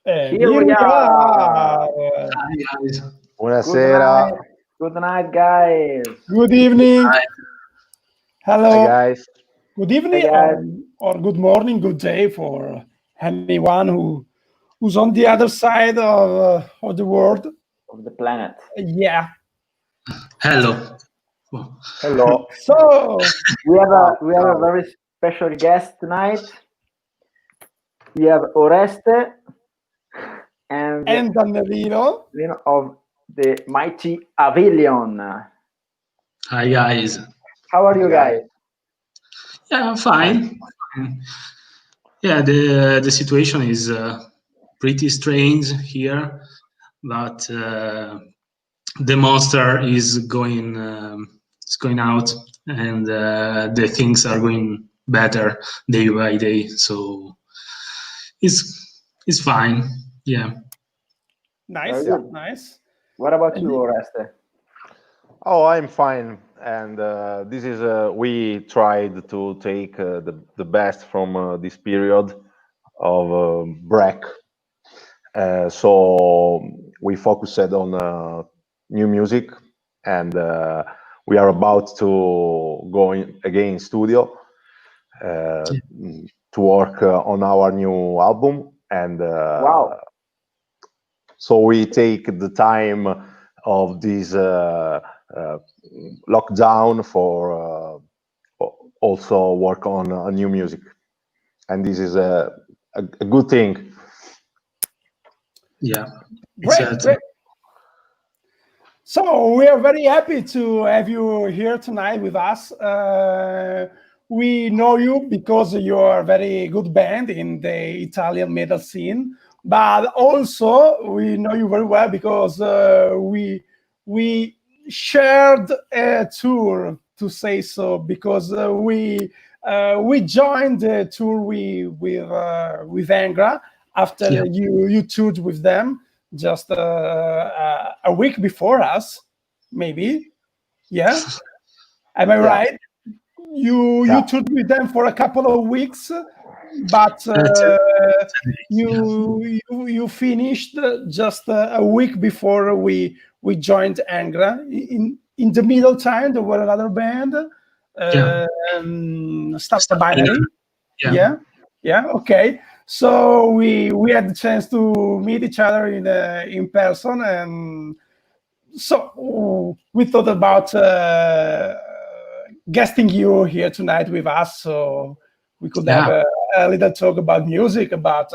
And Here we are. Hi guys. Buonasera. Good night, guys. Good evening. Hi. Hello. Hi guys. Good evening Hey, guys. or good morning, good day for anyone who's on the other side of the world. Of the planet. Yeah. Hello. Hello. So We have a very special guest tonight. We have Oreste and Danilo. of the mighty Avelion. Hi guys. How are you guys? Yeah, I'm fine. Yeah, the situation is pretty strange here, but the monster is going out, and the things are going better day by day. So it's fine. Yeah. Nice. Very good. Nice. What about you, Oreste? Oh, I'm fine. And this is we tried to take the best from this period of break. So we focused on new music, and we are about to go again in studio to work on our new album. And Wow. so we take the time of this lockdown for also work on new music, and this is a good thing. Yeah. Great, Exactly. great. So we are very happy to have you here tonight with us. We know you because you are a very good band in the Italian metal scene, but also we know you very well because we shared a tour, to say so, because we joined the tour with Angra after Yeah. you toured with them just a week before us, maybe. Yeah, am I right? You toured with them for a couple of weeks, but you finished just a week before we joined Angra. In the middle time, there were another band, Star Binary. Yeah. Okay. So we had the chance to meet each other in person, and so we thought about guesting you here tonight with us, so we could have a little talk about music, about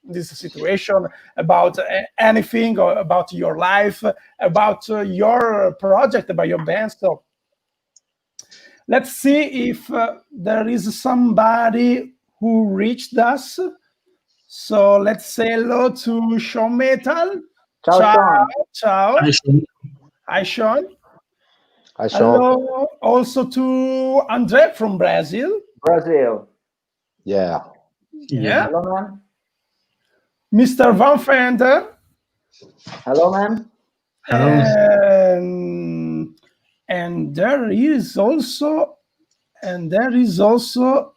this situation, about anything, or about your life, about your project, about your band. So let's see if there is somebody who reached us. So let's say hello to Sean Metal. Ciao, Ciao. Hi, Sean. Hi, Sean. Hi, Sean. Hello also to Andre from Brazil. Brazil. Yeah. Hello, man. Mr. Van Fender. Hello, man. Hello. And there is also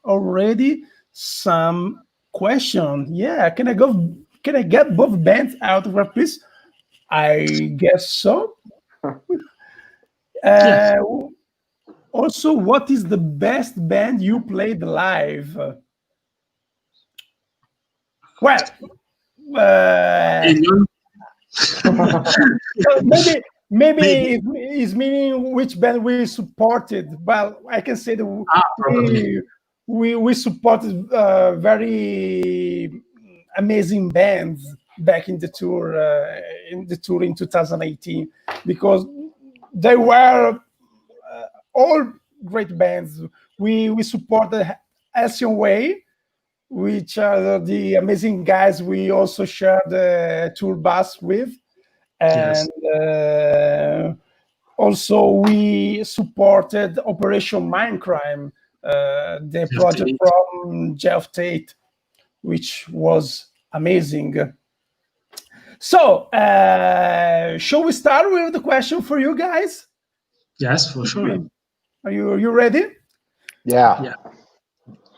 already some question. Yeah, can I get both bands out of rap, please? I guess so. Also, what is the best band you played live? Well, maybe it's meaning which band we supported. Well, I can say that we supported very amazing bands back in the tour in 2018, because they were all great bands. We supported Alcyon Way, which are the amazing guys we also shared the tour bus with, and also we supported Operation Mindcrime, the project from Jeff Tate, which was amazing. So, shall we start with the question for you guys? Yes, for sure. Are you ready? Yeah.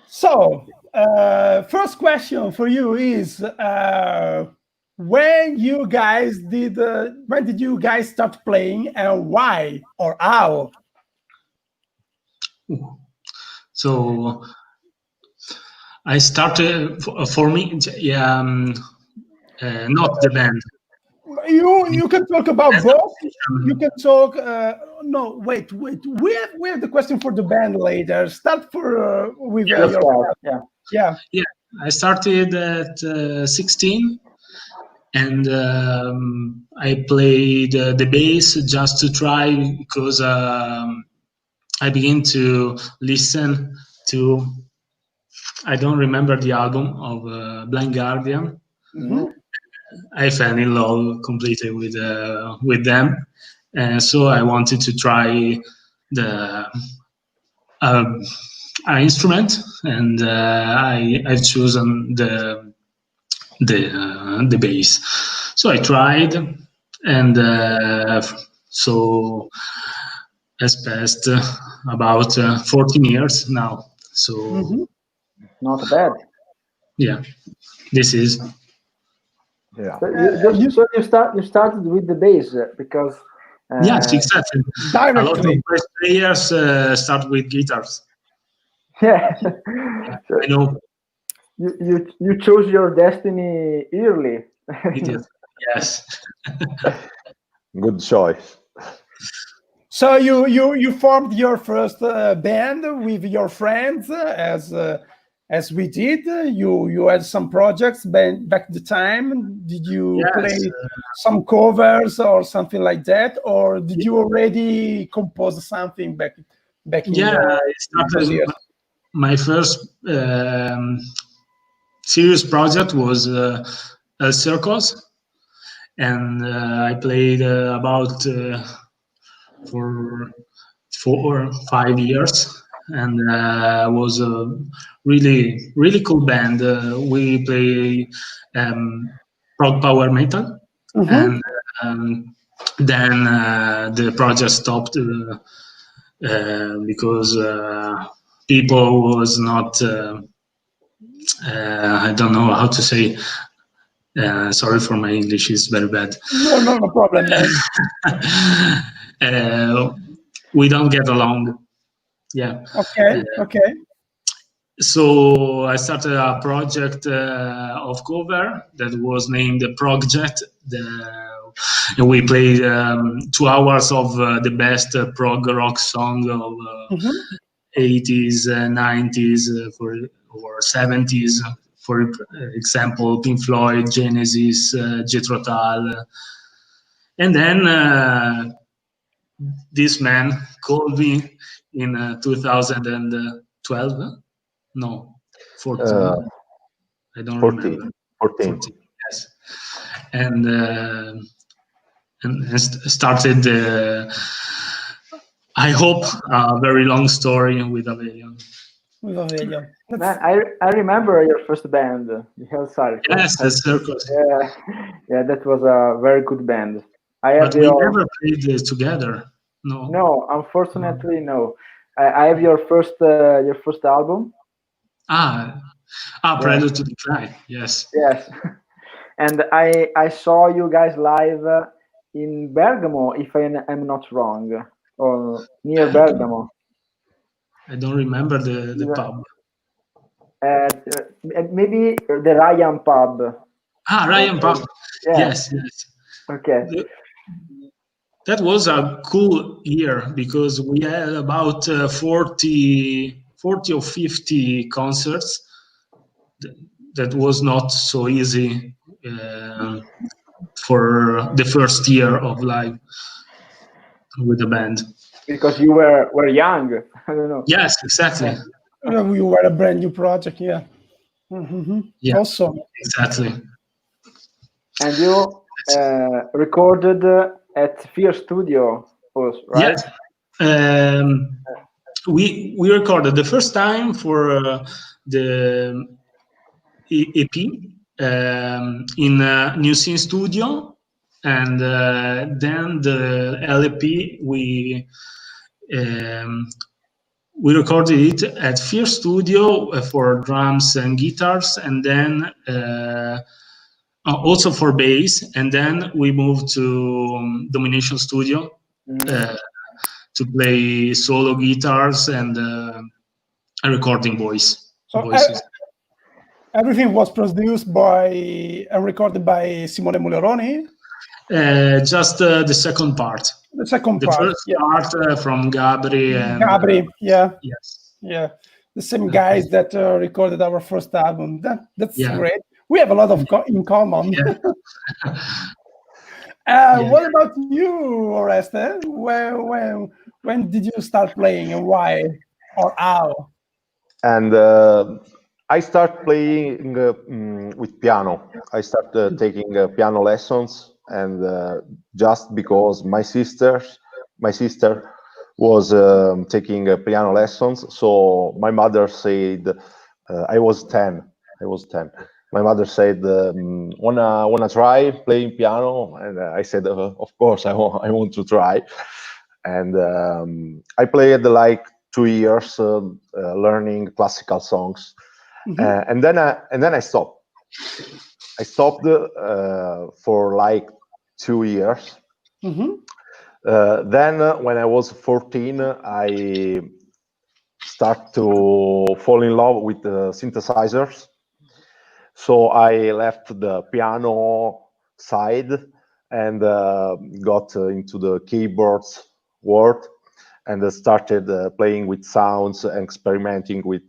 So, first question for you is when did you guys start playing, and why or how? So I started for me, not the band. You can talk about both. You can talk. No, wait. We have the question for the band later. Start with your. Yeah. I started at 16, and I played the bass just to try, because I began to listen to, I don't remember the album of Blind Guardian. Mm-hmm. I fell in love completely with them, and so I wanted to try the an instrument, and I've chosen the bass. So I tried, and so has passed about 14 years now. So not bad. Yeah, this is. Yeah. So you started with the bass because. Yes, exactly. Directly. A lot of bass players start with guitars. Yeah. So I know. You chose your destiny early. It is. Yes. Good choice. So you formed your first band with your friends as we did. You had some projects back the time. Did you play some covers or something like that, or did you already compose something back in? I started. My first serious project was a circus, and I played about for 4 or 5 years, and was a really cool band. We play prog power metal, and then the project stopped because people was not. I don't know how to say. Sorry for my English; it's very bad. No problem, man. We don't get along. Yeah. Okay. So I started a project of cover that was named the Project. And we played 2 hours of the best prog rock song of 80s, 90s, or 70s. For example, Pink Floyd, Genesis, Jethro Tull. And then this man called me in 2012. No, 14. I don't 14, remember. 14. Yes, and started. I hope a very long story with Avelion. Man, I remember your first band, the Hell Circus. Yes, the circus. Yeah, that was a very good band. But we never played together. No, unfortunately, no. I have your first album. Prelude to Decline. Yes. Yes, and I saw you guys live in Bergamo, if I am not wrong, or near Bergamo. I don't remember the pub. Maybe the Ryan pub. Ryan pub. Yes. Okay. That was a cool year because we had about 40 or 50 concerts. That was not so easy for the first year of live with the band. Because you were young. I don't know. Yes, exactly. We were a brand new project, yeah. Yeah, awesome. Exactly. And you recorded at Fear Studio, right? Yes. We recorded the first time for the EP in New Scene Studio, and then the LP we we recorded it at Fear Studio for drums and guitars, and then also for bass, and then we moved to Domination Studio to play solo guitars and a recording voices. Everything was produced by and recorded by Simone Muleroni. Just the second part. The second the part. First part from Gabri and Gabri, yeah. Yes. Yeah. The same guys that recorded our first album. That's great. We have a lot of in common. Yeah. What about you, Oreste? When did you start playing and why or how? And I start playing with piano. I started taking piano lessons, and just because my sister was taking piano lessons, so my mother said, I was 10. My mother said, wanna try playing piano? And I said, of course, I want to try. And I played like 2 years learning classical songs, and then I stopped. I stopped for like 2 years. Then when I was 14, I start to fall in love with synthesizers. So I left the piano side and got into the keyboards world, and started playing with sounds and experimenting with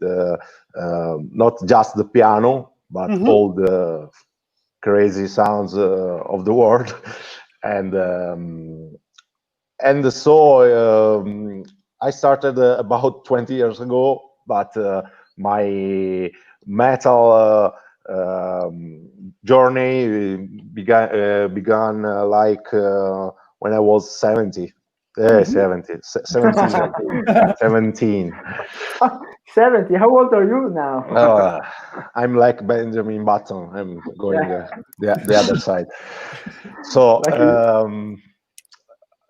not just the piano, but all the crazy sounds of the world. And so I started about 20 years ago, but my metal journey began like when I was 17. 17. 70. How old are you now? I'm like Benjamin Button. I'm going the other side. So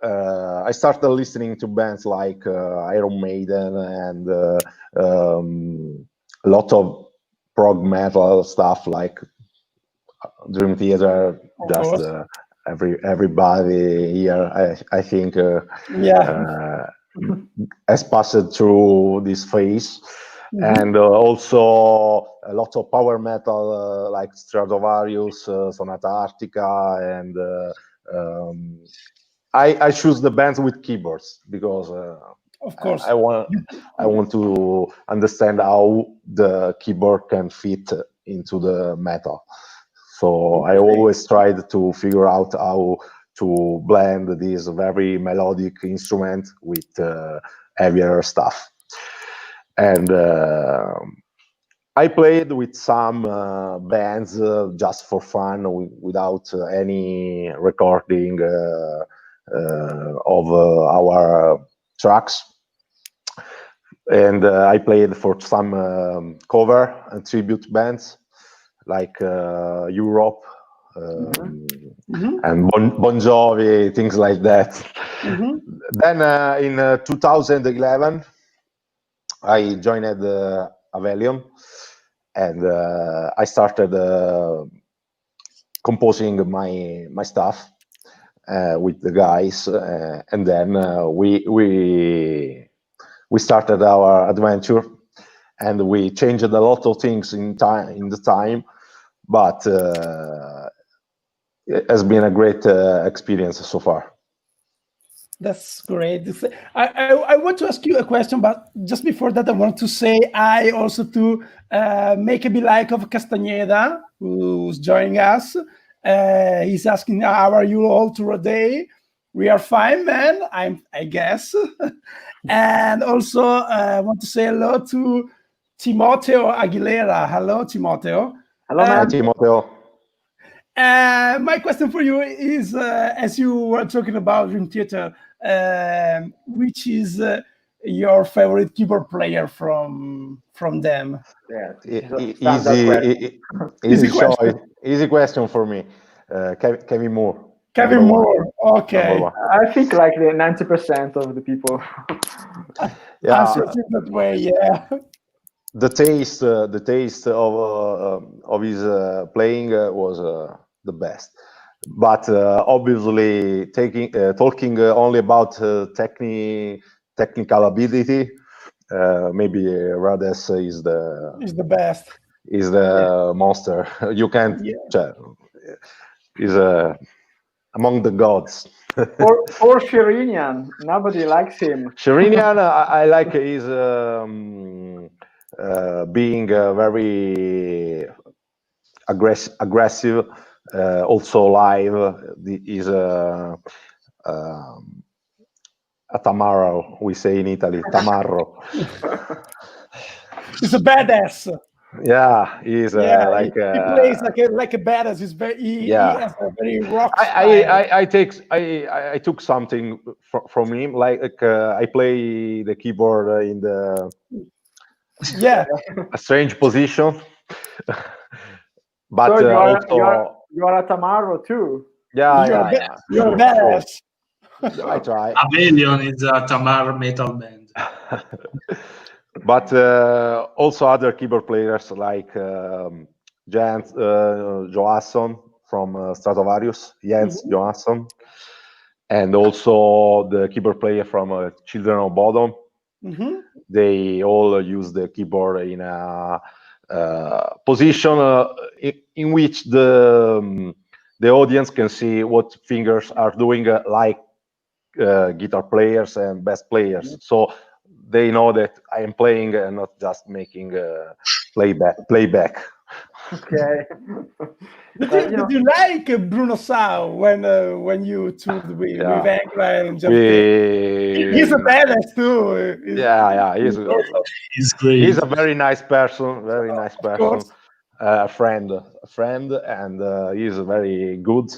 I started listening to bands like Iron Maiden and a lot of prog metal stuff like Dream Theater. Just everybody here, I think, has passed through this phase. And also a lot of power metal like Stratovarius, Sonata Arctica, and I choose the bands with keyboards because of course I want to understand how the keyboard can fit into the metal. So I always tried to figure out how to blend this very melodic instrument with heavier stuff. And I played with some bands just for fun, without any recording of our tracks. And I played for some cover and tribute bands like Europe and Bon Jovi, things like that. Then in 2011, I joined Avelion, and I started composing my stuff with the guys, and then we started our adventure, and we changed a lot of things in the time, but it has been a great experience so far. That's great. I want to ask you a question, but just before that, I want to say hi also to Make a Be Like of Castaneda, who's joining us. He's asking, how are you all today? We are fine, man, I guess. And also I want to say hello to Timoteo Aguilera. Hello, Timoteo. Hello, man. Hi, Timoteo. My question for you is, as you were talking about Dream Theater, which is your favorite keyboard player from them? Yeah, easy question for me. Kevin Moore. Kevin Moore. Okay. I think like 90% of the people. Yeah, that way. Yeah. the taste of his playing was the best. But obviously, talking only about technical ability, maybe Rades is the best. Is the monster. You can't. Yeah. Is among the gods. Or Sherinian, nobody likes him. Sherinian, I like his being very aggressive. Also live. Is a tamarro. We say in Italy, tamarro. He's a badass. Yeah, he's like he plays like a badass. He has a very rock style. I took something from him. Like I play the keyboard in the a strange position. But so also you are a Tamaro too. Yeah, you're a badass. I try. Avelion is a Tamar metal band. But also other keyboard players like Jens Johansson from Stratovarius, Jens Johansson, and also the keyboard player from Children of Bodom. They all use the keyboard in a position in which the audience can see what fingers are doing, like guitar players and bass players. So they know that I am playing and not just making playback. Okay. Did you like Bruno Sau when you toured with Angra and he's a badass too. He's great. He's a very nice person. Very nice person. A friend, and he's very good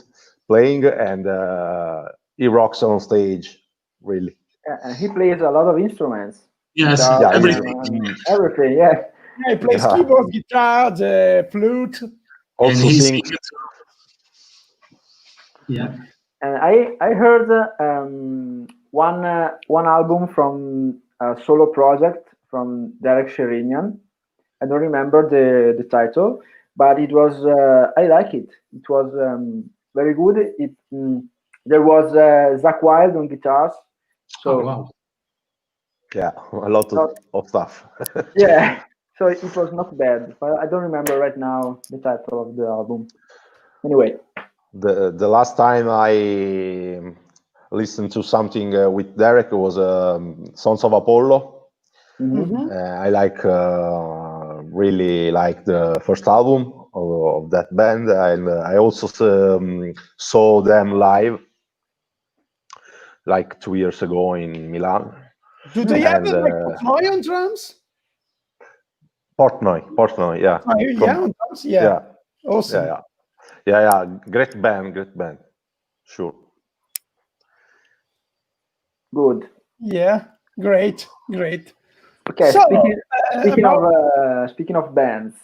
playing, and he rocks on stage, really. And he plays a lot of instruments. Yes, everything. Yeah. He plays keyboard, guitar, the flute. Also sings. Yeah. And I heard one album from a solo project from Derek Sherinian. I don't remember the title, but it was I like it. It was very good. There was Zakk Wylde on guitars. So wow. Yeah, a lot of stuff. Yeah, so it was not bad, but I don't remember right now the title of the album. Anyway, the last time I listened to something with Derek was Sons of Apollo. I really like the first album of that band, and I also saw them live like 2 years ago in Milan. Do they have Portnoy on drums? Portnoy, yeah. On drums, yeah. Awesome. Yeah. Great band. Sure. Good. Yeah, great. Okay, so, speaking of bands,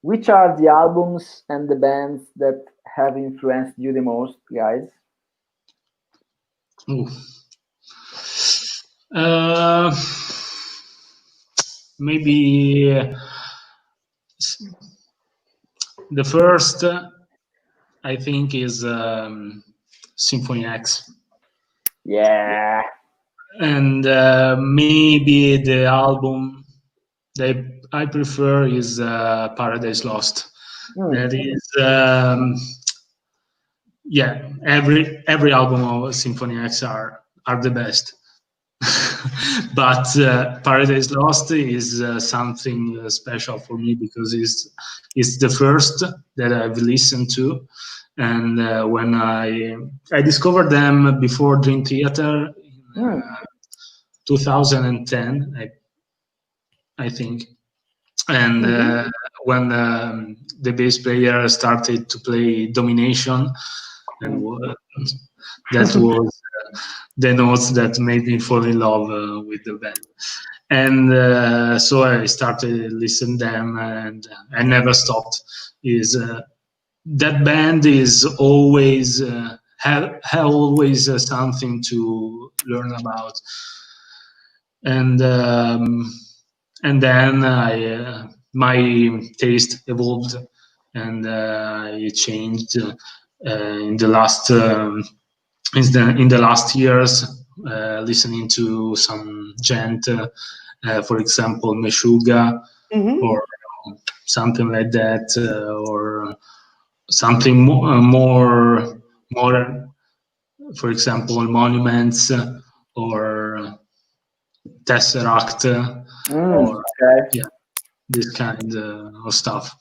which are the albums and the bands that have influenced you the most, guys? Maybe the first, I think, is Symphony X. Yeah. And maybe the album that I prefer is Paradise Lost. That is, every album of Symphony X are the best. But Paradise Lost is something special for me because it's the first that I've listened to, and when I discovered them before Dream Theater in 2010, I think, and when the bass player started to play Domination, and that was the notes that made me fall in love with the band. And so I started listening to them, and I never stopped. That band is always have always something to learn about. and then my taste evolved, and I changed in the last years, listening to some gent, for example, Meshuggah, or something like that, or something more modern, for example, Monuments or Tesseract, or okay. this kind of stuff.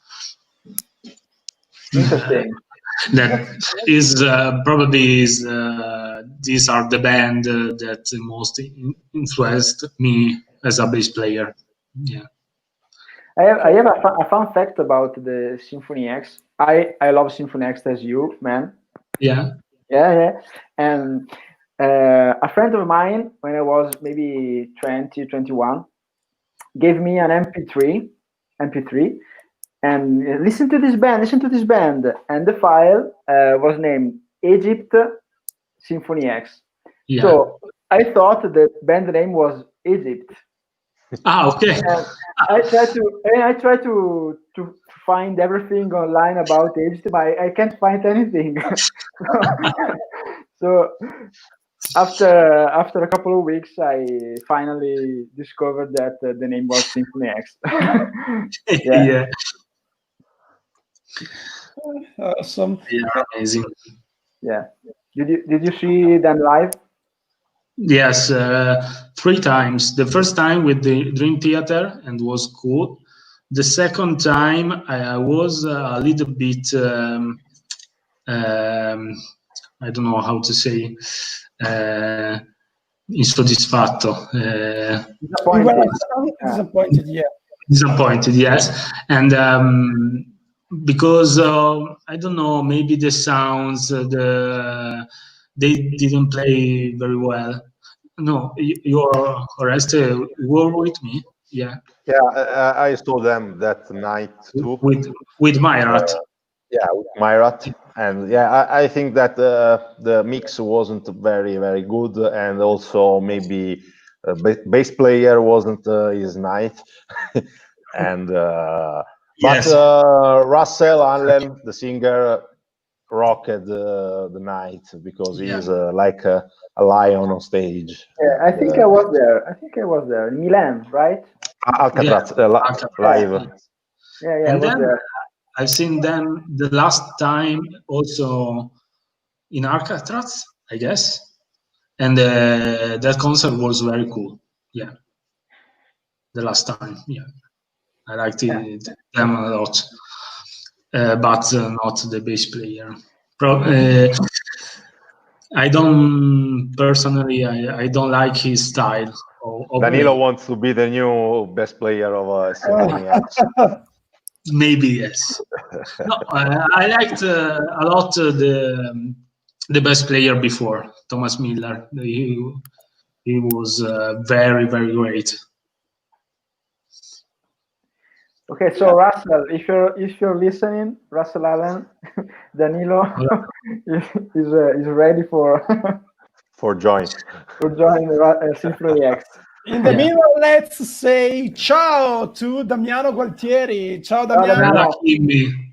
Interesting. That is probably these are the band that most influenced me as a bass player. Yeah. I have a fun fact about the Symphony X. I love Symphony X as you, man. Yeah. Yeah. And a friend of mine, when I was maybe 20, 21, gave me an MP3, and listen to this band. And the file was named Egypt Symphony X. Yeah. So I thought the band name was Egypt. Okay. And I try to find everything online about Egypt, but I can't find anything. So after a couple of weeks, I finally discovered that the name was Symphony X. Yeah. Awesome. Yeah, amazing. Yeah. Did you see them live? Yes, 3 times. The first time with the Dream Theater, and was cool. The second time I was a little bit I don't know how to say, insoddisfatto. Disappointed, yeah. Disappointed, yes. And because I don't know, maybe the sounds, they didn't play very well. No, you're Oreste were with me. Yeah. Yeah, I saw them that night too. With Myrat. Yeah, with Myrat. And yeah, I think that the mix wasn't very, very good, and also maybe bass player wasn't his night. And Yes. but Russell Allen, the singer, rocked the night because he's like a lion on stage. Yeah, I think I was there in Milan, right? Alcatraz live. Yeah, And I was then there. I've seen them the last time also in Alcatraz, I guess, and that concert was very cool. Yeah, the last time. Yeah, I liked them a lot, but not the bass player. I don't personally. I don't like his style. Danilo wants to be the new best player of Symphony X. Maybe yes. No, I liked a lot the best player before, Thomas Miller. He was very, very great. Okay, so Russell, if you're listening, Russell Allen, Danilo is ready for join Symphony X. In the middle, let's say ciao to Damiano Gualtieri. Ciao Damiano.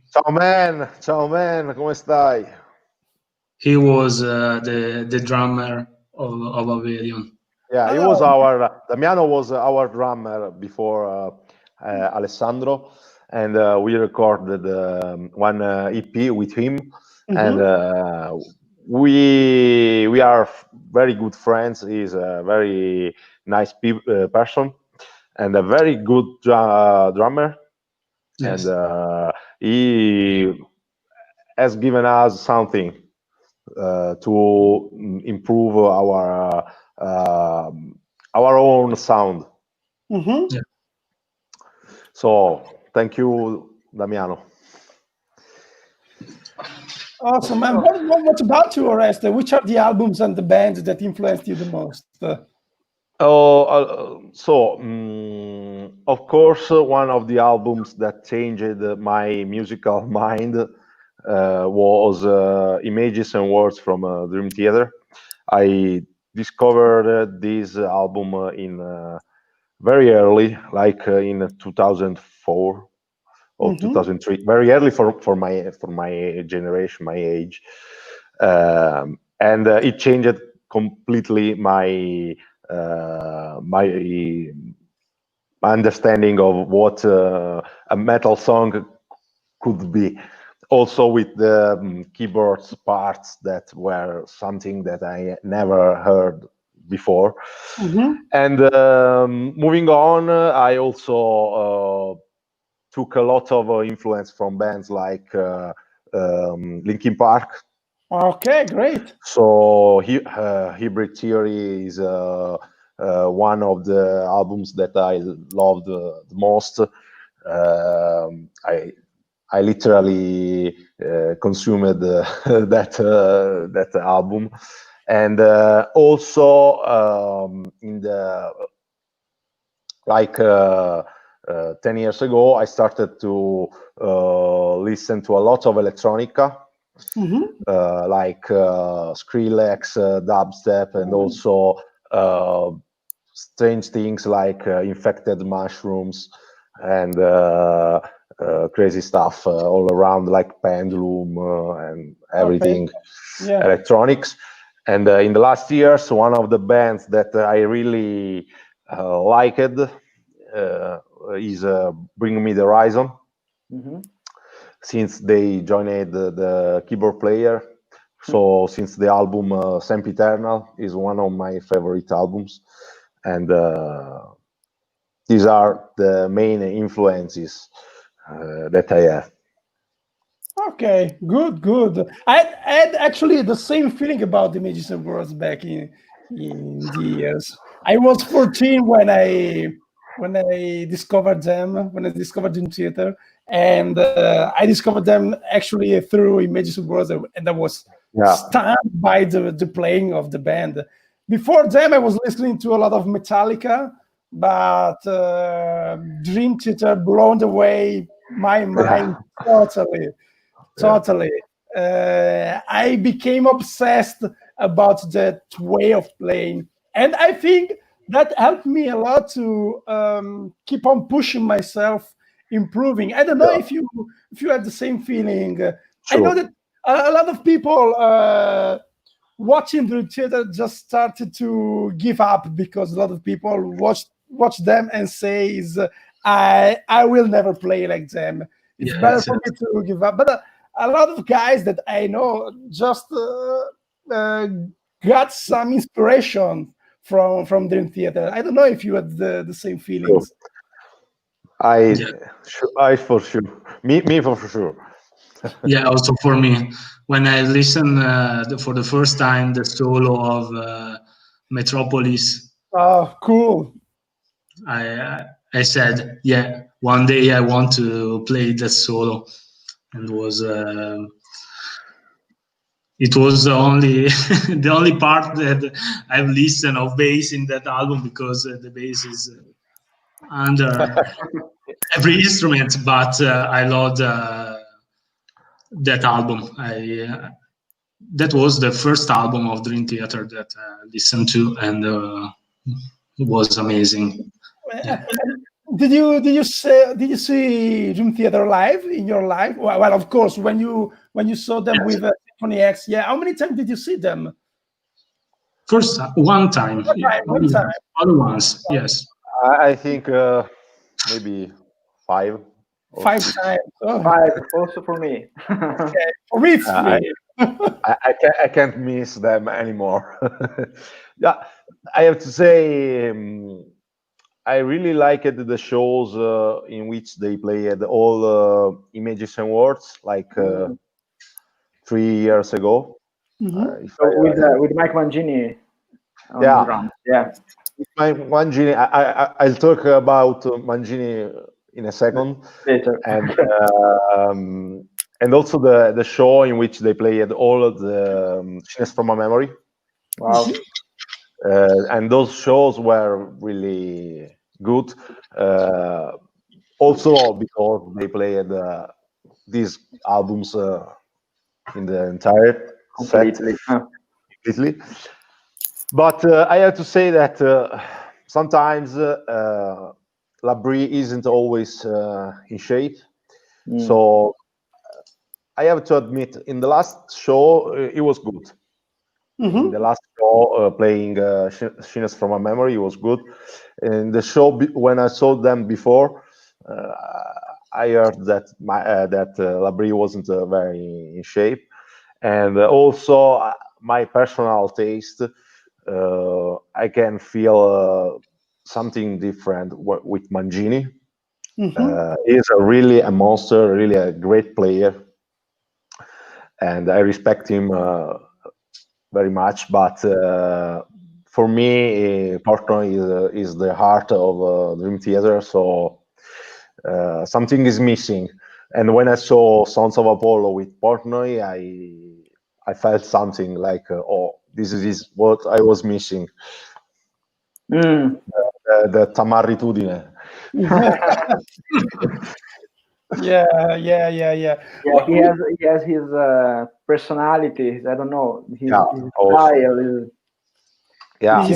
Ciao man, come stai? He was the drummer of Avelion. Yeah, he was Damiano was our drummer before Alessandro, and we recorded one EP with him, and we are very good friends. He's a very nice person and a very good drummer. Yes. And he has given us something to improve our own sound. Yeah. So thank you, Damiano. Awesome. And what about you, Oreste? Which are the albums and the bands that influenced you the most? Of course, one of the albums that changed my musical mind was Images and Words from Dream Theater. I discovered this album in very early, like in 2004 or 2003, very early for my generation, my age, and it changed completely my understanding of what a metal song could be. Also with the keyboard parts that were something that I never heard before. And moving on, I also took a lot of influence from bands like Linkin Park. Okay, great. So Hybrid Theory is one of the albums that I loved the most. I literally consumed that album, and also in the 10 years ago, I started to listen to a lot of electronica, like Skrillex, dubstep, and also strange things like infected mushrooms and crazy stuff all around, like pendulum and everything, electronics. And in the last years, one of the bands that I really liked is Bring Me the Horizon, since they joined the keyboard player. So since the album Sempiternal is one of my favorite albums, and these are the main influences that I have. Okay, good. I had actually the same feeling about the Images and Words back in the years. I was 14 when I discovered them, when I discovered Dream Theater, and I discovered them actually through Images and Words, and I was stunned by the playing of the band. Before them, I was listening to a lot of Metallica, but Dream Theater blown away my mind totally. I became obsessed about that way of playing, and I think that helped me a lot to keep on pushing myself, improving. I don't know if you had the same feeling. I know that a lot of people watching the theater just started to give up because a lot of people watch them and says, I will never play like them. It's better for me to give up. But a lot of guys that I know just got some inspiration from Dream Theater. I don't know if you had the same feelings. I for sure. Me for sure. Yeah, also for me, when I listened for the first time the solo of Metropolis. Oh, cool! I said, yeah, one day I want to play that solo, and it was the only part that I've listened of bass in that album, because the bass is under every instrument. But I loved that album. That was the first album of Dream Theater that I listened to, and it was amazing. Yeah. Did you see Dream Theater live in your life? Well, of course, when you saw them with Symphony X. Yeah, how many times did you see them? First, one time. One time. Other ones, yes. I think maybe 5. 5 times. Oh. 5 also for me. Okay. For me, it's 3. I can't miss them anymore. Yeah, I have to say, I really liked the shows in which they played all Images and Words, like 3 years ago. With Mike Mangini on the drums. Yeah. Mike Mangini, I'll talk about Mangini in a second. Later. And also the show in which they played all of the Scenes from a Memory. Wow. And those shows were really good. Also because they played these albums in the entire completely. set. Completely. But I have to say that sometimes Labrie isn't always in shape. So I have to admit, in the last show, it was good. In the last show, playing Shines from a Memory, it was good. In the show, when I saw them before, I heard that Labrie wasn't very in shape, and also my personal taste. I can feel something different with Mangini. He's really a monster, really a great player, and I respect him very much. But for me, Portnoy is the heart of Dream Theater, so something is missing. And when I saw Sons of Apollo with Portnoy, I felt something like, oh, this is what I was missing. The Tamaritudine. Yeah. Yeah, he has his personality. I don't know, his also. style is. Yeah,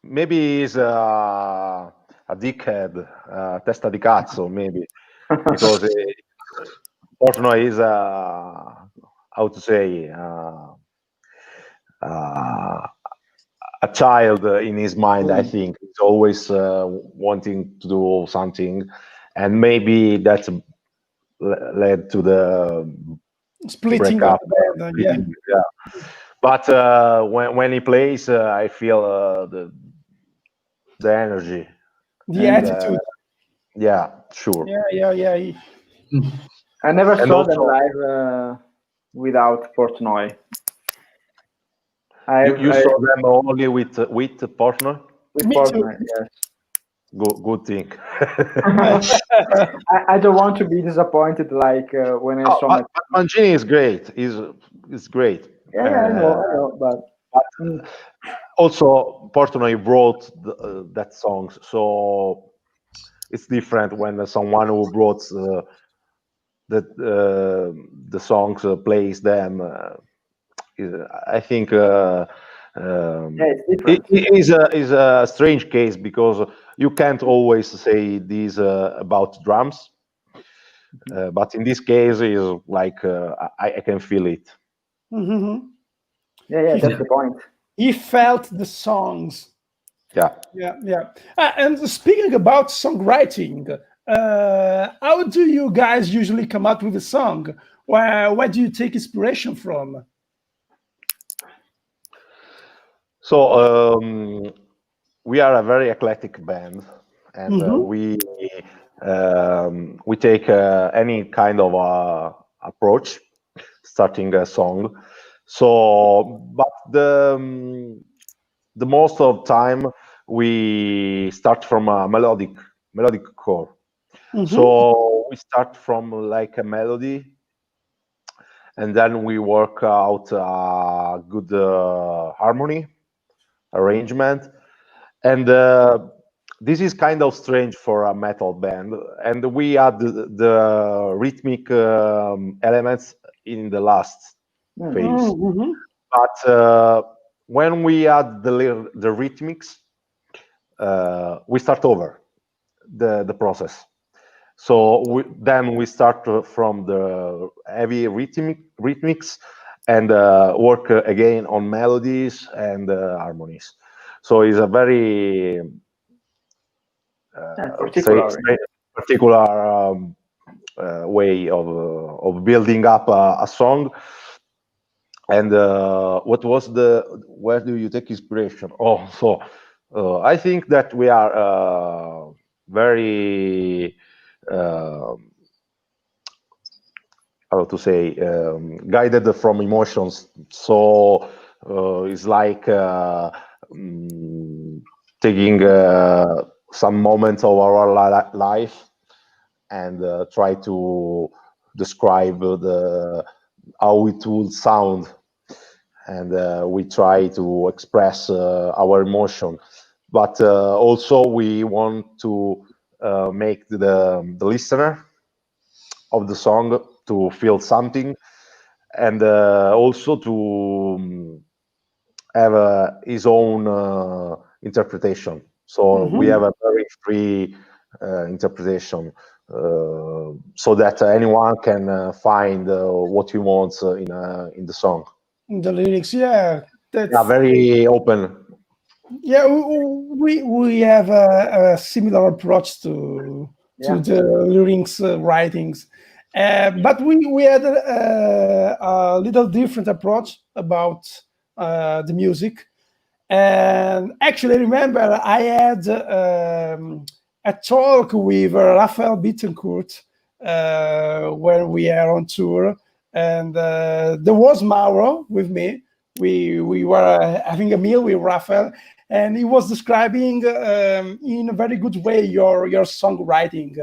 maybe he's a dickhead, testa di cazzo, maybe, because Portnoy is how to say, a child in his mind. I think he's always wanting to do something, and maybe that's led to the splitting breakup. of the band. Yeah. But when he plays, I feel the energy, the attitude. Yeah, sure. Yeah. I never saw them live without Portnoy. You saw them only with Portnoy? With Me Portnoy, too. yes. Good thing. I don't want to be disappointed like when I saw but Mangini is great. Is great. Yeah, I know, but also Portnoy wrote that song, so it's different when someone who wrote the songs plays them. I think it's different. it is a strange case because you can't always say this about drums, but in this case, is like I can feel it. Yeah, that's the point. He felt the songs. Yeah. And speaking about songwriting, how do you guys usually come up with a song? Where do you take inspiration from? So we are a very eclectic band, and we take any kind of approach, starting a song. So, but the most of time we start from a melodic core. So we start from like a melody, and then we work out a good harmony arrangement, and this is kind of strange for a metal band, and we add the rhythmic elements in the last phase. But when we add the rhythmics, we start over the process. So then we start from the heavy rhythmics and work again on melodies and harmonies. So it's a very particular way of building up a song. And what was where do you take inspiration? Oh, so I think that we are very how to say guided from emotions. So it's like taking some moments of our life and try to describe how it will sound, and we try to express our emotion, but also we want to make the listener of the song to feel something, and also to have his own interpretation. So we have a very free interpretation, so that anyone can find what he wants in the song. The lyrics, yeah, Yeah, very open. Yeah, we have a similar approach to the lyrics writings, but we had a little different approach about the music. And actually, remember, I had a talk with Raphael Bittencourt when we are on tour, and there was Mauro with me. We were having a meal with Raphael, and he was describing in a very good way your songwriting,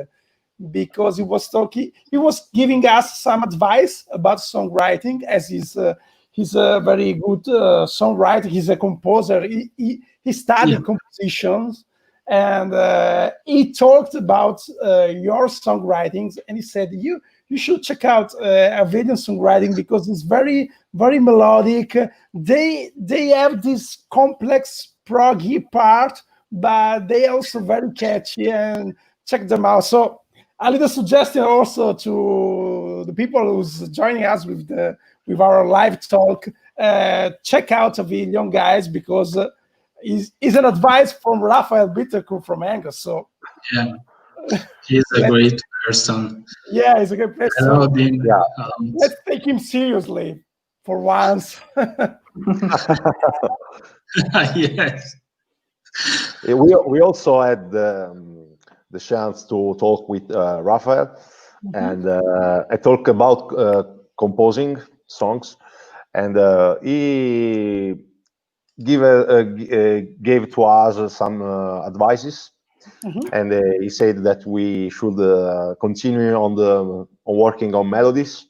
because he was giving us some advice about songwriting, as he's a very good songwriter. He's a composer. He studied compositions, and he talked about your songwritings, and he said you should check out Avelion songwriting, because it's very very melodic. They have this complex proggy part, but they also very catchy, and check them out. So a little suggestion also to the people who's joining us with our live talk. Check out Avelion, guys, because is an advice from Raphael Bittercourt from Angra. So yeah, he's a great person. Yeah, he's a good person. Hello, Dean. Yeah. Let's take him seriously for once. Yes. We also had the chance to talk with Raphael, and I talk about composing songs, and he gave to us some advices, and he said that we should continue on working on melodies,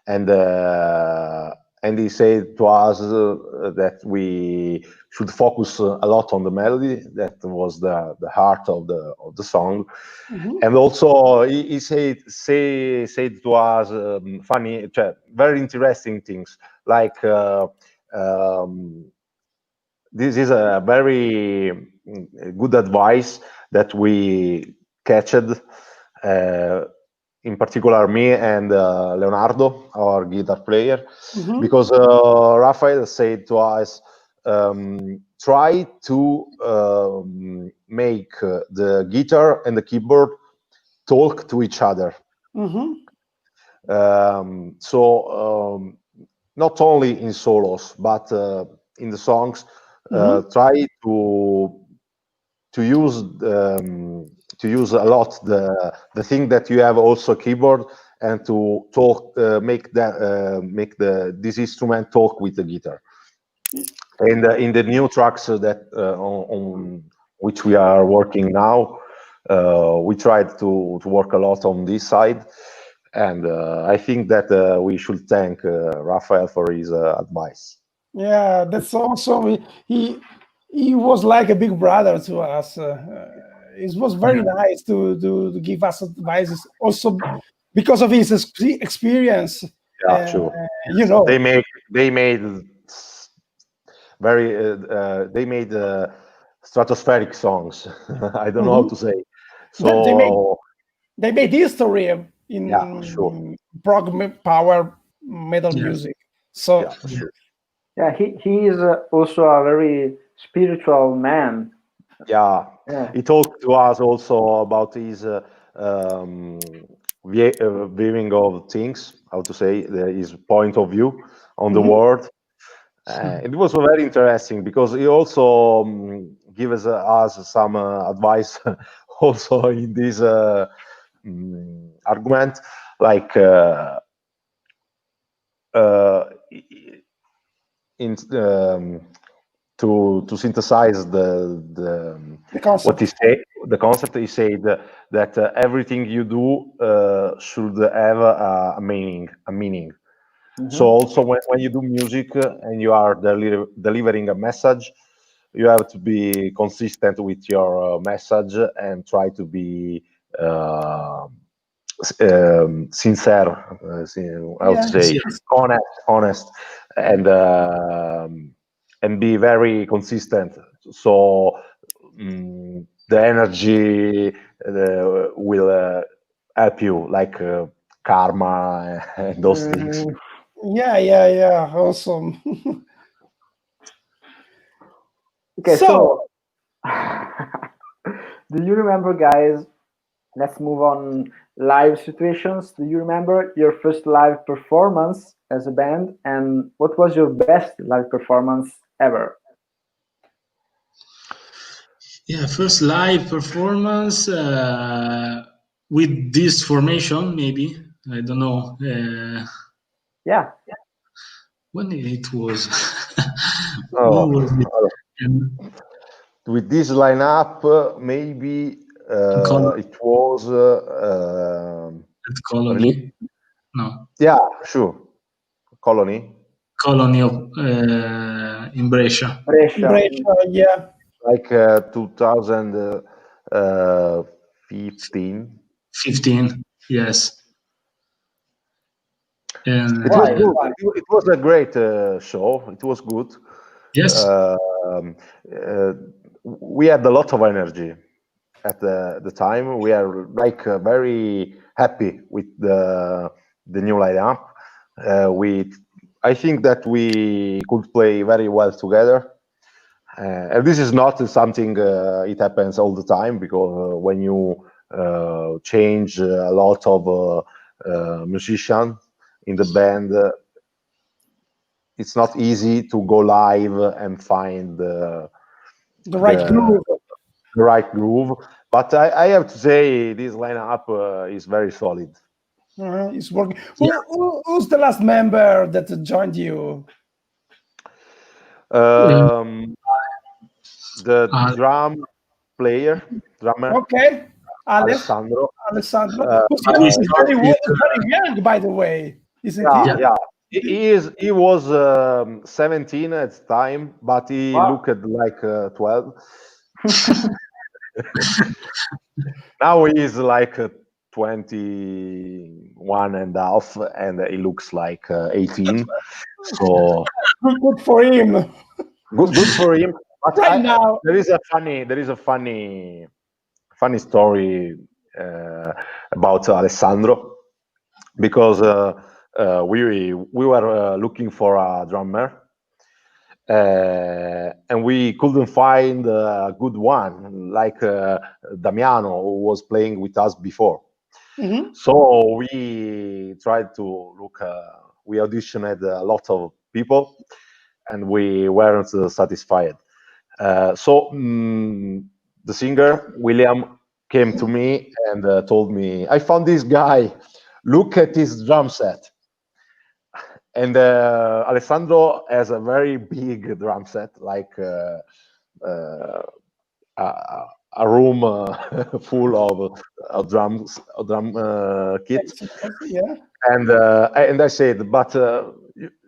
and he said to us that we should focus a lot on the melody. That was the heart of the song. And also he said to us funny, very interesting things, like this is a very good advice that we catched, in particular me and Leonardo, our guitar player, because Raphael said to us, try to make the guitar and the keyboard talk to each other. Not only in solos, but in the songs, try to use a lot the thing that you have also keyboard, and to talk, make this instrument talk with the guitar. And in the new tracks that on which we are working now, we tried to work a lot on this side, and I think that we should thank Raphael for his advice. Yeah, that's awesome. He was like a big brother to us. It was very nice to give us advices, also because of his experience. Yeah, sure. You know, they made very stratospheric songs. I don't know how to say. So they made history in prog power metal music. So he is also a very spiritual man. Yeah, he talked to us also about his viewing of things, how to say, his point of view on the world. It was very interesting, because he also gives us some advice also in this argument, like to synthesize the concept. What he said, the concept. He said that everything you do should have a meaning. So also when you do music and you are delivering a message, you have to be consistent with your message, and try to be sincere, I would say, honest, and be very consistent. So the energy will help you, like karma and those things. Yeah. Awesome. Okay, So, do you remember, guys? Let's move on. Live situations. Do you remember your first live performance as a band, and what was your best live performance ever? Yeah, first live performance with this formation, maybe. I don't know. Yeah. When it was. Oh, When was it? with this lineup, maybe it was At Colony. No. yeah, sure. Colony. Colony of in Brescia. Brescia. yeah. Like 2015. 15, yes. And It was good. It was a great show. It was good. yes, We had a lot of energy at the time. We are like very happy with the new lineup. I think that we could play very well together. And this is not something it happens all the time, because when you change a lot of musicians in the band, it's not easy to go live and find the right groove. the right groove. But I have to say this lineup is very solid. It's working. Who's the last member that joined you? The drummer, Okay, Alessandro. Who's very young, by the way, isn't he? Yeah. He was 17 at the time, but he looked like 12. Now he's like 21 and a half, and he looks like 18. So good for him. Good for him. But Right now, there is a funny story about Alessandro, because we were looking for a drummer, and we couldn't find a good one, like Damiano, who was playing with us before. So we tried to look. We auditioned a lot of people, and we weren't satisfied. So the singer William came to me and told me, "I found this guy. Look at his drum set." And Alessandro has a very big drum set, like a room full of drum kit. Yeah. And I said, but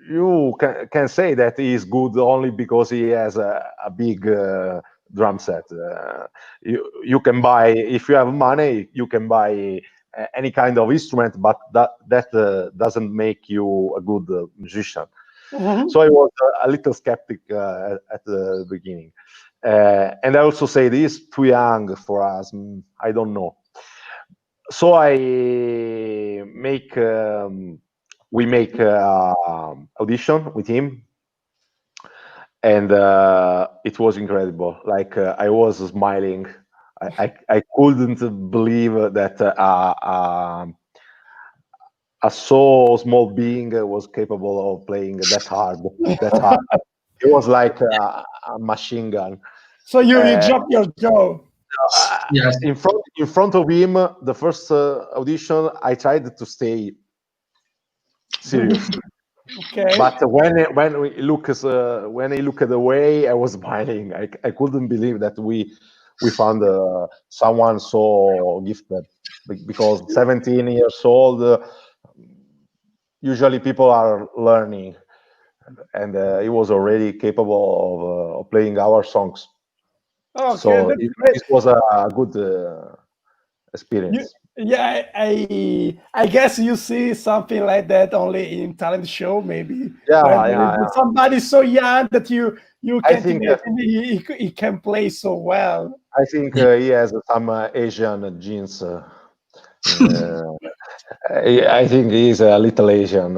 you can say that he is good only because he has a big drum set. You can buy, if you have money, you can buy any kind of instrument, but that doesn't make you a good musician. So I was a little skeptic at the beginning. And I also said, he's too young for us. I don't know. So we make audition with him, and it was incredible. Like I was smiling. I couldn't believe that a so small being was capable of playing that hard. It was like a machine gun. So you dropped your jaw. yes. In front of him, the first audition, I tried to stay serious. Okay. But when he looked away, I was smiling. I couldn't believe that we found someone so gifted, because 17 years old, usually people are learning, and he was already capable of playing our songs. Okay, So that's great. this was a good experience. Yeah, I guess you see something like that only in talent show, maybe when Yeah, there yeah, is somebody so young that you I can't think imagine he can play so well. I think he has some Asian genes. I think he's a little Asian.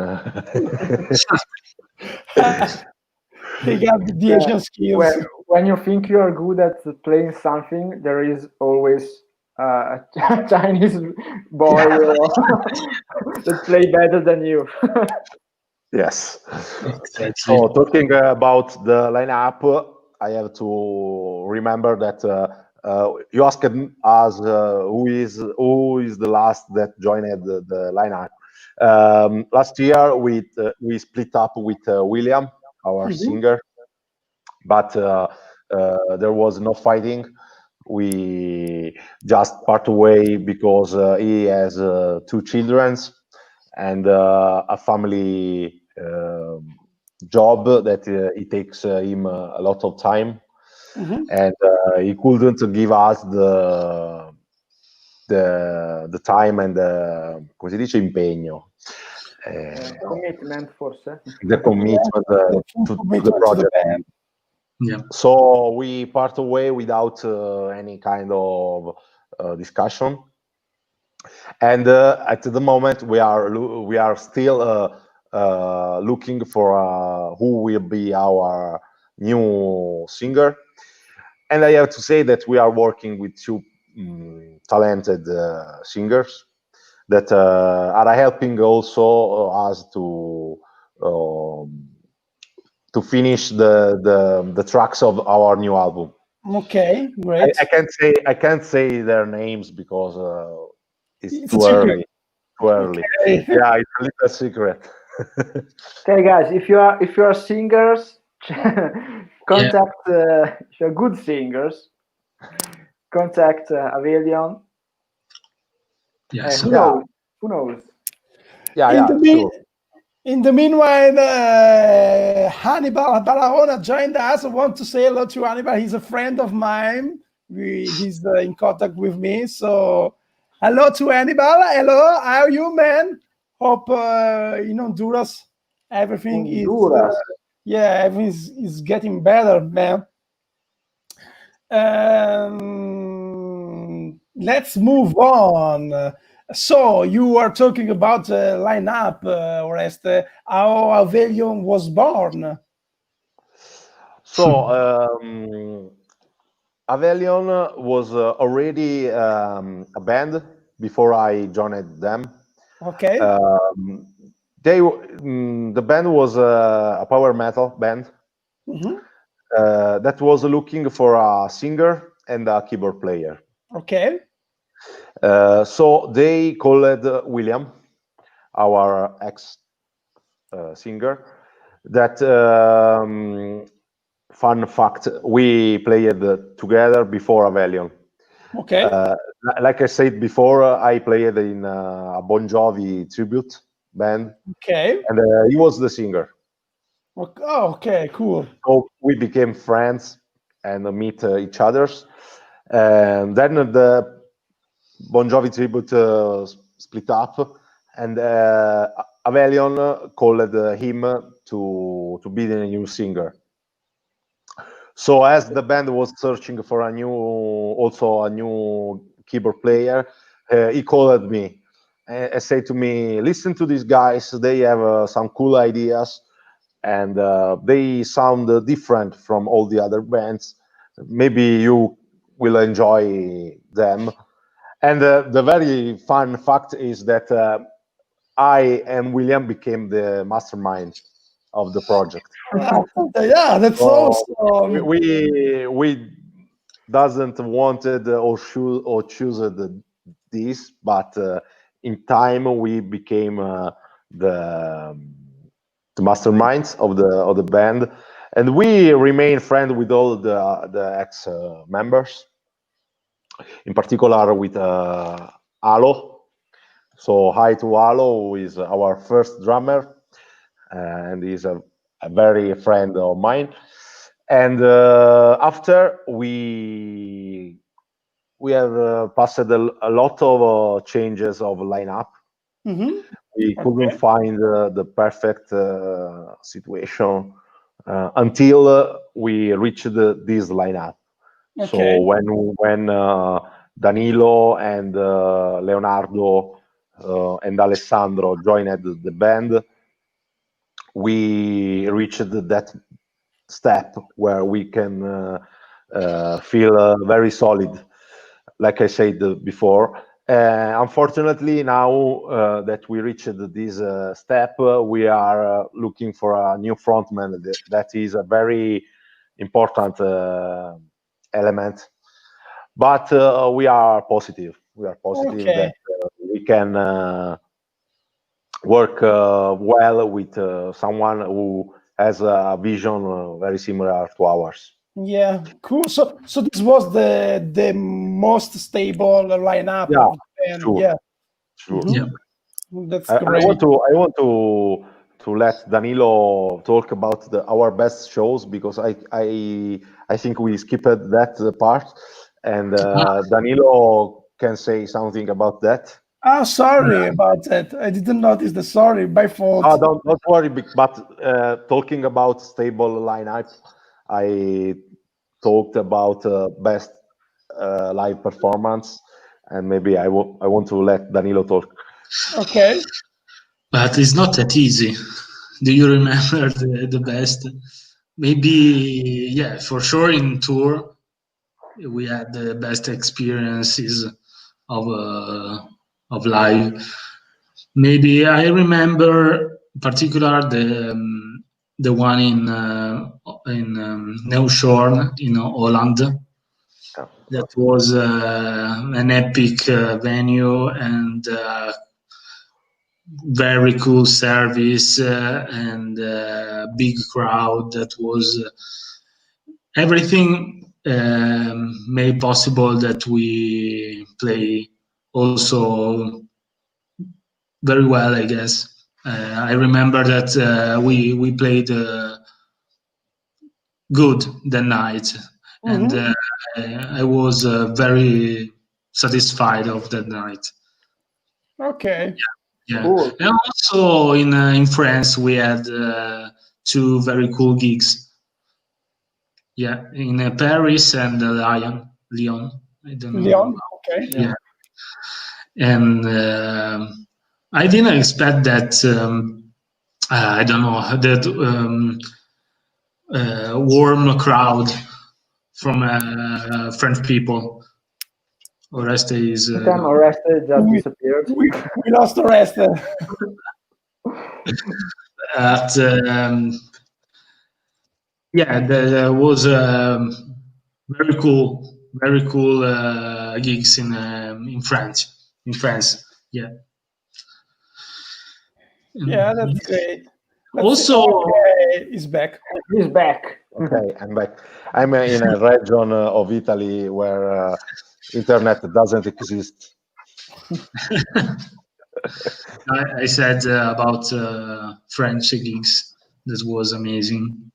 He got the Yeah. Asian skills. When you think you are good at playing something, there is always a Chinese boy that play better than you. Yes. Exactly. So talking about the lineup, I have to remember that you asked us who is the last that joined the lineup. Last year we split up with William, our Mhm. singer, but there was no fighting. We just part away because he has two children and a family job that it takes him a lot of time, Mhm. and he couldn't give us the time and come si dice impegno, Commitment, forse. the Yeah, commitment the full to the commitment to the project. band. Yeah. So we part away without any kind of discussion. And at the moment, we are still looking for who will be our new singer. And I have to say that we are working with two talented singers that are helping also us um, to finish the tracks of our new album. Okay, great. I can't say their names because it's It's a too secret. early. Too early. Okay. Yeah, it's a little secret. Okay, guys, if you are singers, contact. If you're good singers, contact Avelion. Yes. Who Yeah, knows? Who knows? yeah, In the yeah, mean, sure. in the meanwhile, Hannibal Barahona joined us. I want to say hello to Hannibal. He's a friend of mine. He's in contact with me. So, hello to Hannibal. Hello, how are you, man? Hope in Honduras everything is Honduras. yeah, everything is getting better, man. Let's move on. So you are talking about lineup, Oreste. How Avelion was born. So, Avelion was already a band before I joined them. Okay. The band was a power metal band Mhm. that was looking for a singer and a keyboard player. Okay. So they called William, our ex singer. That fun fact, we played together before Avelion. Okay. Like I said before, I played in a Bon Jovi tribute band, Okay. and he was the singer. Oh, okay. Cool. So we became friends and meet each others. And then the Bon Jovi tribute split up, and Avelion called him to be the new singer. So as the band was searching for a new keyboard player, he called me and said to me, "Listen to these guys. They have some cool ideas, and they sound different from all the other bands. Maybe you will enjoy them." And the very fun fact is that I and William became the mastermind of the project. Yeah, that's So awesome. we doesn't wanted or choose this, but in time we became the the masterminds of the band, and we remain friends with all the ex members, in particular with Alo. So hi to Alo, who is our first drummer, and he's a very friend of mine. And after we we have passed a lot of changes of lineup. We couldn't find the perfect situation until we reached this lineup. So when Danilo and Leonardo and Alessandro joined the band, we reached that step where we can feel very solid, like I said before. Unfortunately, now that we reached this step, we are looking for a new frontman. That is a very important element. But we are positive. We are positive that we can work well with someone who has a vision very similar to ours. Yeah, cool. So this was the most stable lineup of the band. Sure. Yeah, Sure. Yeah. That's I great. want to let Danilo talk about our best shows, because I think we skipped that part, and Danilo can say something about that. Oh, sorry about that. I didn't notice the sorry. My fault. Don't worry. But talking about stable lineup, I talked about best live performance, and maybe I want to let Danilo talk. Okay. But it's not that easy. Do you remember the best? Maybe, yeah, for sure in tour, we had the best experiences of live. Maybe I remember in particular the one in Neuschorn in Holland. That was an epic venue and very cool service and big crowd. That was everything made possible that we play also very well, I guess. I remember that we played good the night, and I was very satisfied of that night. Okay. Yeah, Cool. and also in France we had two very cool gigs. Yeah, in Paris and Lyon. I don't know. Leon. Okay. Yeah, and I didn't expect that. I don't know that warm crowd from French people. Oreste is. Anytime Oreste just disappeared. We lost the rest. At yeah, there was very cool gigs in France. In France, yeah. Yeah, that's great. Also, is back. He's back. Okay, I'm back. I'm in a region of Italy where internet doesn't exist. I said about French gigs. That was amazing,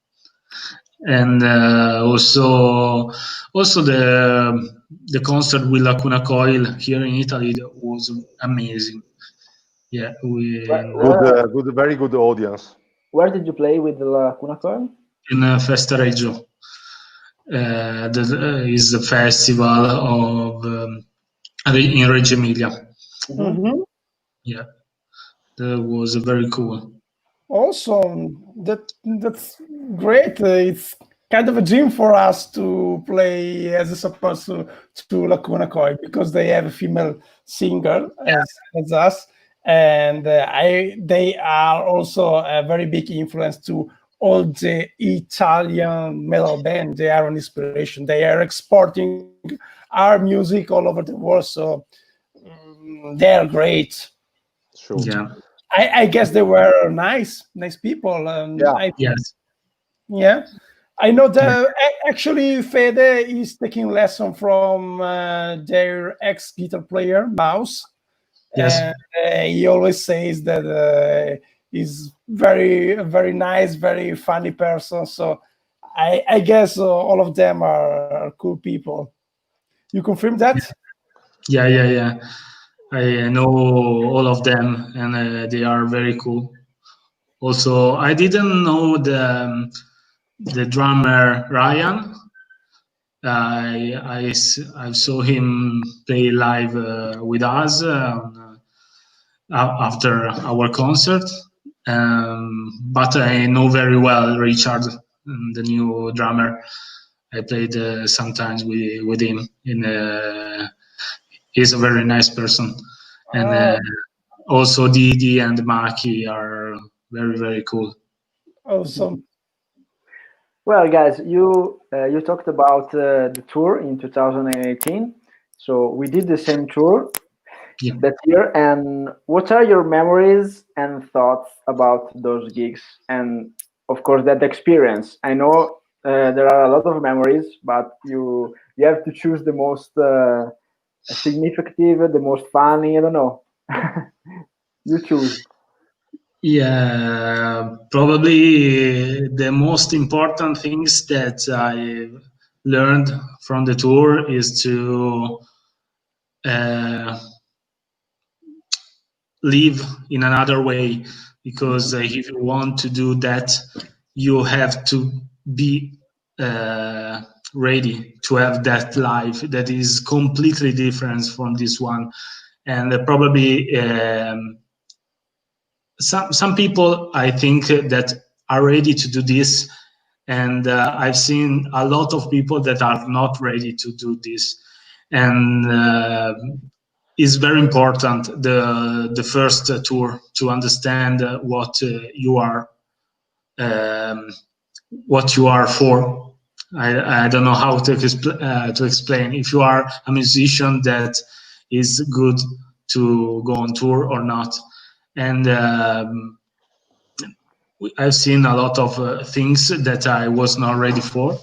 and also the concert with Lacuna Coil here in Italy, that was amazing. Yeah, Very good audience. Where did you play with the Lacuna Coil? in Festa Reggio. That is the festival of in Reggio Emilia. Yeah, that was very cool. Awesome. That's great. It's kind of a dream for us to play as a support to Lacuna Coil, because they have a female singer as us, and they are also a very big influence to all the Italian metal band. They are an inspiration. They are exporting our music all over the world, so they are great. Sure. Yeah. I guess they were nice people. Yes. Yeah. I know that actually Fede is taking lesson from their ex-guitar player, Mouse. Yes. And he always says that he's very nice, very funny person. So I guess all of them are cool people. You confirm that? Yeah. I know all of them, and they are very cool. Also, I didn't know the drummer Ryan. I saw him play live with us after our concert, but I know very well Richard, the new drummer. I played sometimes with him. He's a very nice person, and also Didi and Maki are very, very cool. Awesome. Well, guys, you talked about the tour in 2018. So we did the same tour that year. And what are your memories and thoughts about those gigs? And of course, that experience. I know there are a lot of memories, but you have to choose the most significant, the most funny. I don't know. You choose. Yeah, probably the most important things that I learned from the tour is to live in another way, because if you want to do that, you have to be ready to have that life that is completely different from this one. And probably some people, I think, that are ready to do this, and I've seen a lot of people that are not ready to do this, and it's very important the first tour to understand what you are for. I don't know how to explain. If you are a musician that is good to go on tour or not. And I've seen a lot of things that I was not ready for,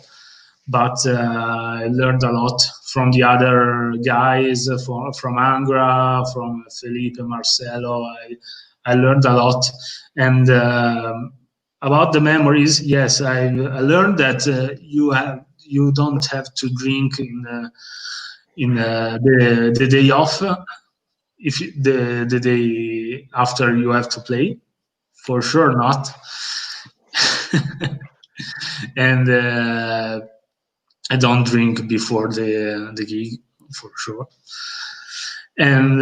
but I learned a lot from the other guys, from Angra, from Felipe, Marcelo. I learned a lot. And about the memories, yes, I learned that you don't have to drink in the day off, if the day after you have to play, for sure not. And I don't drink before the gig, for sure. And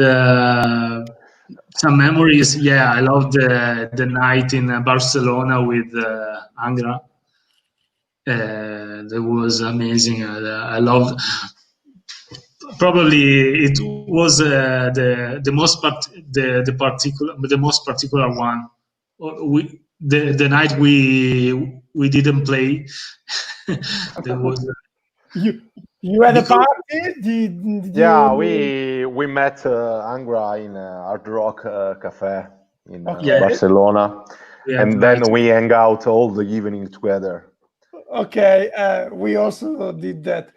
some memories, yeah, I love the night in Barcelona with Angra. That was amazing. I loved. Probably it was the most particular one. The night we didn't play. There was. You had a party? Yeah, we met Angra in Hard Rock Cafe in Barcelona, and then we hang out all the evening together. Okay, we also did that.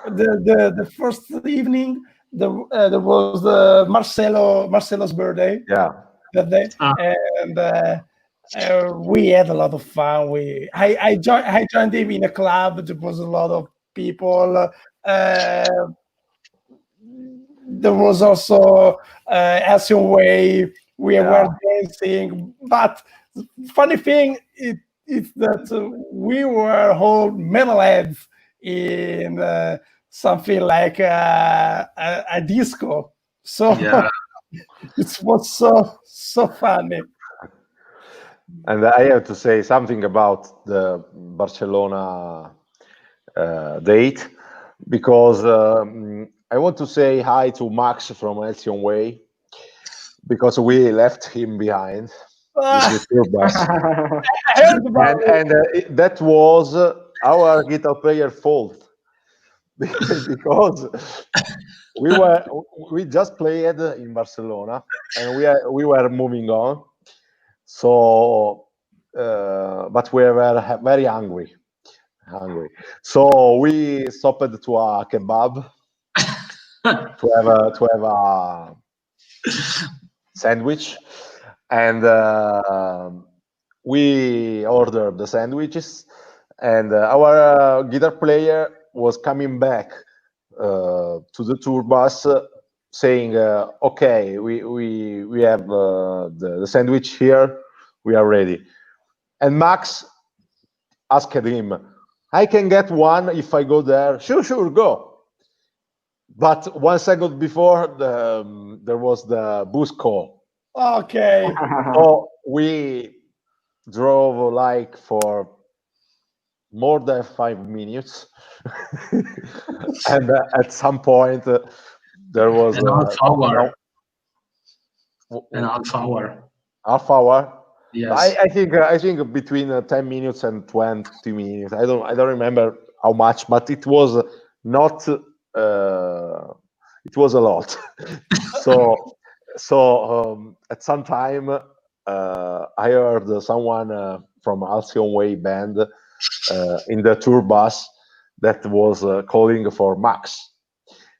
The first evening, there was Marcelo's birthday. Yeah, that day, and we had a lot of fun. I joined him in a club. There was a lot of people. There was also Alcyon Way. We were dancing, but funny thing is that we were all metalheads in something like a disco. So it was so funny. And I have to say something about the Barcelona date, because I want to say hi to Max from Alcyon Way, because we left him behind with the tour bus. I heard about and that was our guitar player fault, because we just played in Barcelona and we were moving on. So, but we were very hungry. So we stopped to a kebab to have a sandwich, and we ordered the sandwiches, and our guitar player was coming back to the tour bus, saying, "Okay, we have the sandwich here. We are ready." And Max asked him, "I can get one if I go there." Sure, go. But 1 second before, there was the bus call. Okay. So we drove like for more than 5 minutes. And at some point, there was An half hour. no, An half hour. half hour. Yes. I think between 10 minutes and 20 minutes. I don't remember how much, but it was not. It was a lot. so at some time, I heard someone from Alcyon Way band in the tour bus that was calling for Max.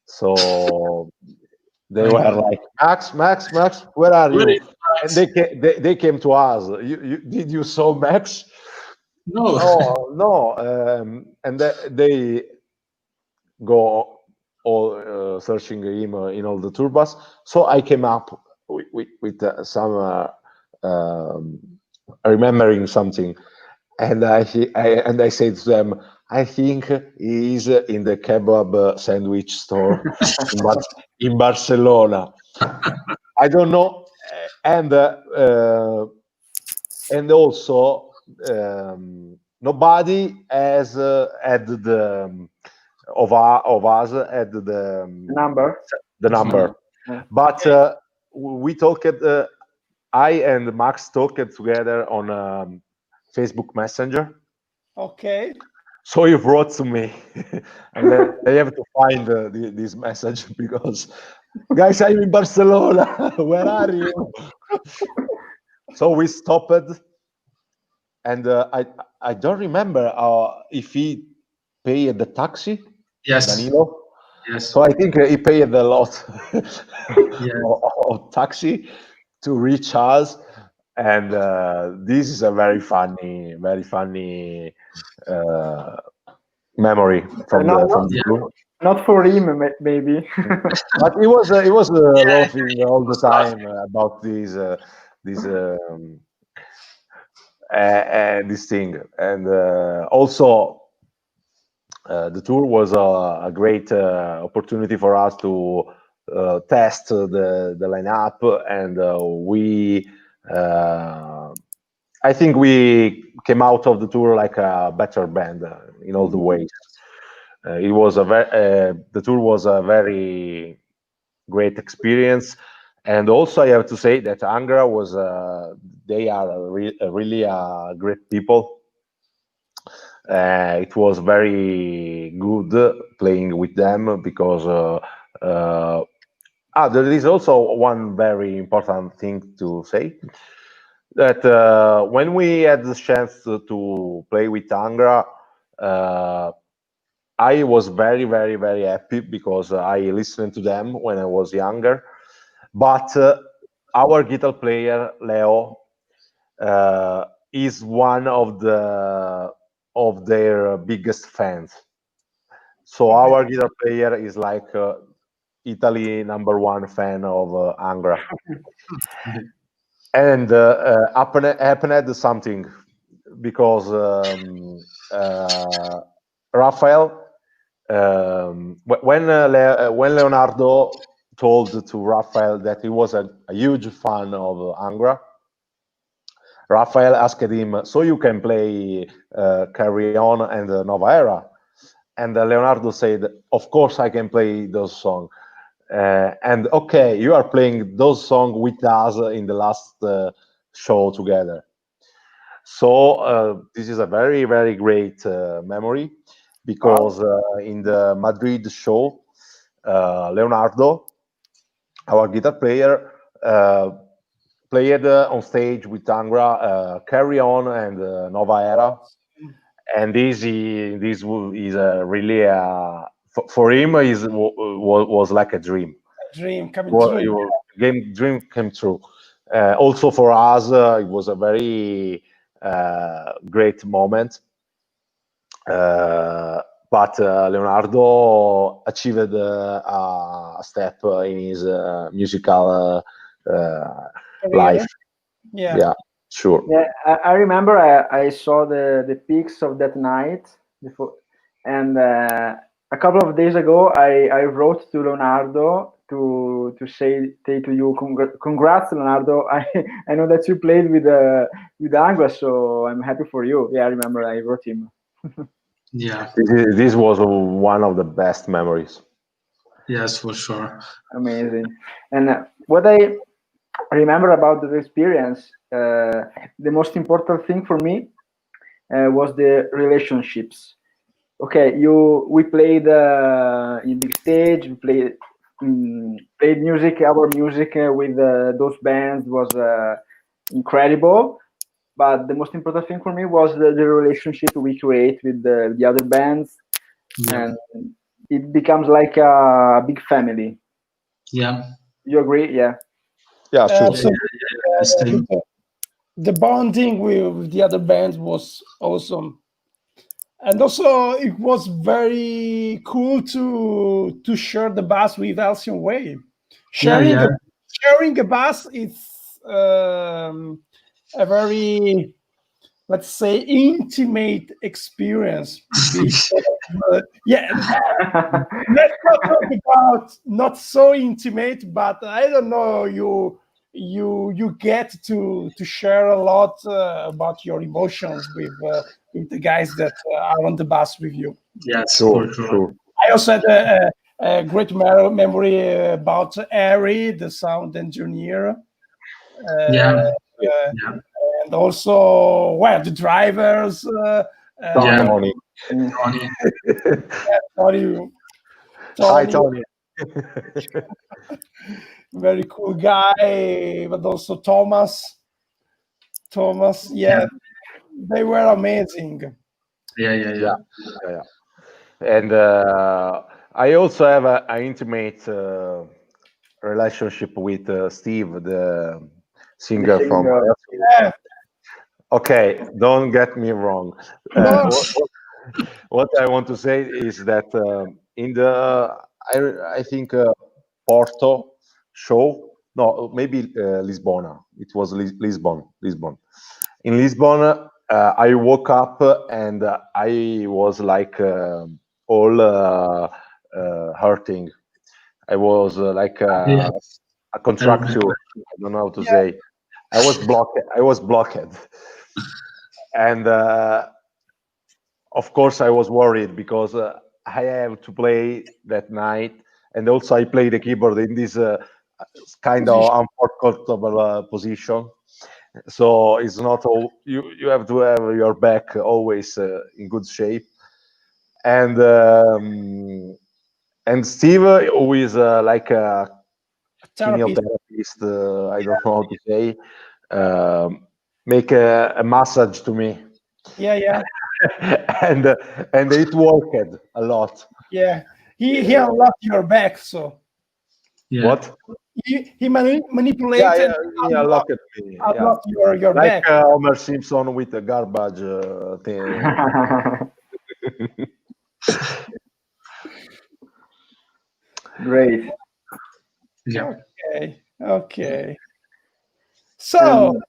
So they My were God. like, Max, where are Where you? is And Max? they came to us. Did you saw Max? No. Oh no. And they go all searching him in all the tour bus. So I came up with some um, remembering something, and I said to them, I think he is in the kebab sandwich store in Barcelona. I don't know, and also nobody has had the of us had Number. the number, but we talked. I and Max talked together on Facebook Messenger. Okay. So he wrote to me, and I have to find this message because, guys, I'm in Barcelona. Where are you? So we stopped, and I don't remember if he paid the taxi, Yes. Danilo. Yes. So I think he paid a lot Yes. of taxi to reach us, and this is a very funny memory from the tour. Not for him, maybe. But he was Yeah. laughing all He the was time laughing. about this thing, and also the tour was a great opportunity for us to test the lineup, and I think we came out of the tour like a better band in all the ways. It was the tour was a very great experience, and also I have to say that Angra was they are really great people. It was very good playing with them because there is also one very important thing to say, that when we had the chance to play with Angra, I was very, very, very happy because I listened to them when I was younger. But our guitar player Leo is one of their biggest fans. So our guitar player is like Italy #1 fan of Angra. And happened something because Raphael, when Leonardo told to Raphael that he was a huge fan of Angra, Raphael asked him, "So you can play Carry On and Nova Era?" And Leonardo said, "Of course I can play those songs." And okay, you are playing those songs with us in the last show together. So this is a very, very great memory, because in the Madrid show, Leonardo, our guitar player, played on stage with Angra, Carry On and Nova Era. And this is really for him was like a dream. Dream coming true. Dream came true. Also for us, it was a very great moment. but Leonardo achieved a step in his musical life. Yeah, sure. Yeah, I remember I saw the pics of that night before, and a couple of days ago I wrote to Leonardo to say to you congrats Leonardo. I know that you played with Angra, so I'm happy for you. Yeah, I remember I wrote him. Yeah. This was one of the best memories. Yes, for sure. Amazing. And what I remember about the experience, the most important thing for me was the relationships. Okay, we played in big stage. We played music. Our music with those bands was incredible. But the most important thing for me was the relationship we create with the other bands, and it becomes like a big family. Yeah. You agree? Yeah. Yeah, sure. The bonding with the other bands was awesome, and also it was very cool to share the bass with Alcyon Way. Sharing a bass is a very, let's say, intimate experience. Let's not talk about not so intimate, but I don't know, you get to share a lot about your emotions with the guys that are on the bus with you. Yes, sure. I also had a great memory about Harry, the sound engineer. And also, the drivers. Tony. Tony. Hi, Tony. Very cool guy, but also Thomas. They were amazing. Yeah. And I also have an intimate relationship with Steve, the singer from. Yeah. Okay, don't get me wrong. What I want to say is that in the I think Porto show, no, maybe Lisbona. It was Lisbon. In Lisbon, I woke up and I was like all hurting. I was like a contracture. I don't know how to say. I was blocked. And of course, I was worried because I have to play that night, and also I play the keyboard in this kind of uncomfortable position. So it's not all you have to have your back always in good shape. And Steve, who is like a kinesiotherapist, I don't know how to say, make a massage to me. Yeah. and it worked a lot. Yeah, he unlocked your back, so. Yeah. What? He manipulated. He unlocked me. Unlocked your like back. Homer Simpson with the garbage thing. Great. Yeah. Okay. So,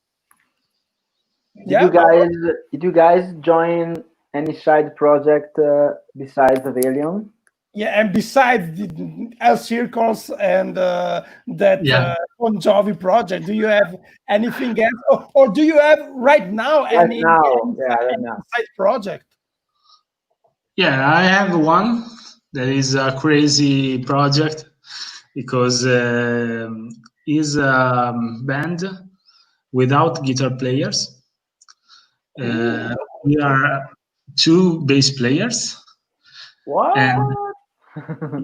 did you guys join any side project besides Avelion? Yeah, and besides the L Circles and that Bon Jovi project, do you have anything else, or do you have right now any side project? Yeah, I have one that is a crazy project because it's a band without guitar players. We are 2 bass players. What? And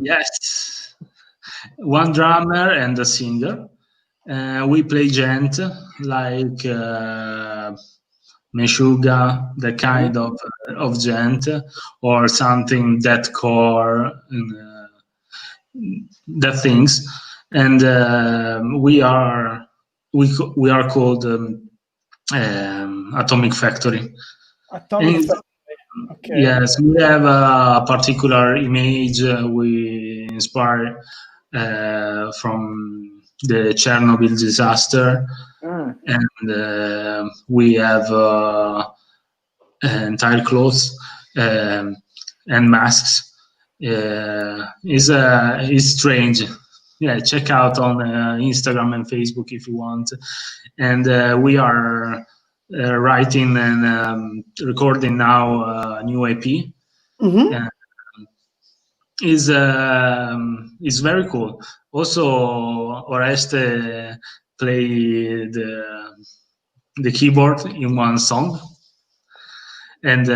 yes, 1 drummer and a singer. We play gent like Meshuggah, the kind of gent, or something deathcore, that things. And we are called Atomic Factory. Okay. Yes, we have a particular image we inspire from the Chernobyl disaster, and we have entire clothes and masks. Is strange. Yeah, check out on Instagram and Facebook if you want. And we are writing and recording now a new EP. Mm-hmm. Is very cool. Also, Oreste played the keyboard in one song, and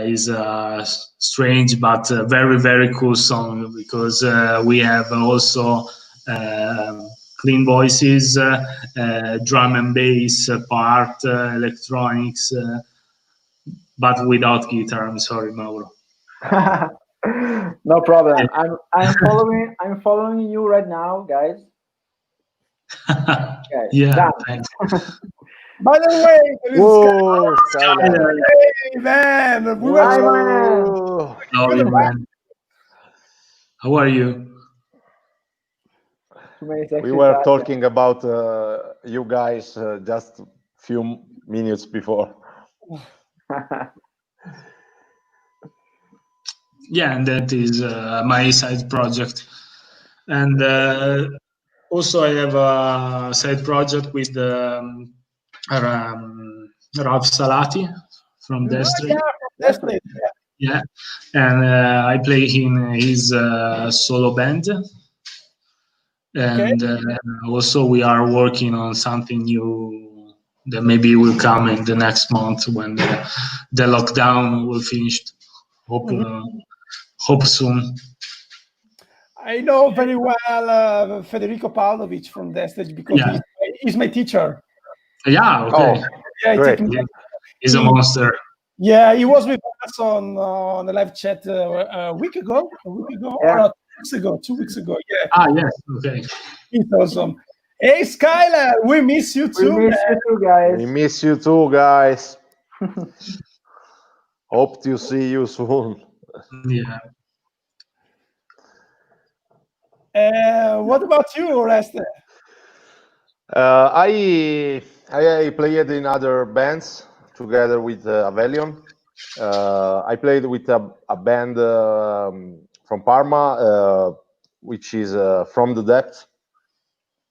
is a strange but very very cool song because we have also clean voices, drum and bass part, electronics, but without guitar. I'm sorry, Mauro. No problem. I'm following you right now, guys. Okay, Yeah, done. thanks. By the way, there is Whoa, Skylar. Hey, man, we were Hi, Whoa. Love you, man. How are you? We were talking about you guys just a few minutes before. Yeah, and that is my side project. And also I have a side project with Rav Salati from Destiny. yeah, Destiny. Yeah, and I play in his solo band. And also we are working on something new that maybe will come in the next month when the lockdown will finish. Hope soon. I know very well Federico Pavlovich from Destiny because he's my teacher. Yeah, okay. Yeah, great. He's a monster. Yeah, he was with us on the live chat a week ago, or 2 weeks ago. Yeah. Ah, yes. Okay. It's awesome. Hey, Skylar, we miss you too. We miss you too, guys. We miss you too, guys. Hope to see you soon. Yeah. What about you, Oreste? I played in other bands together with Avelion. I played with a band from Parma, which is From the Depth.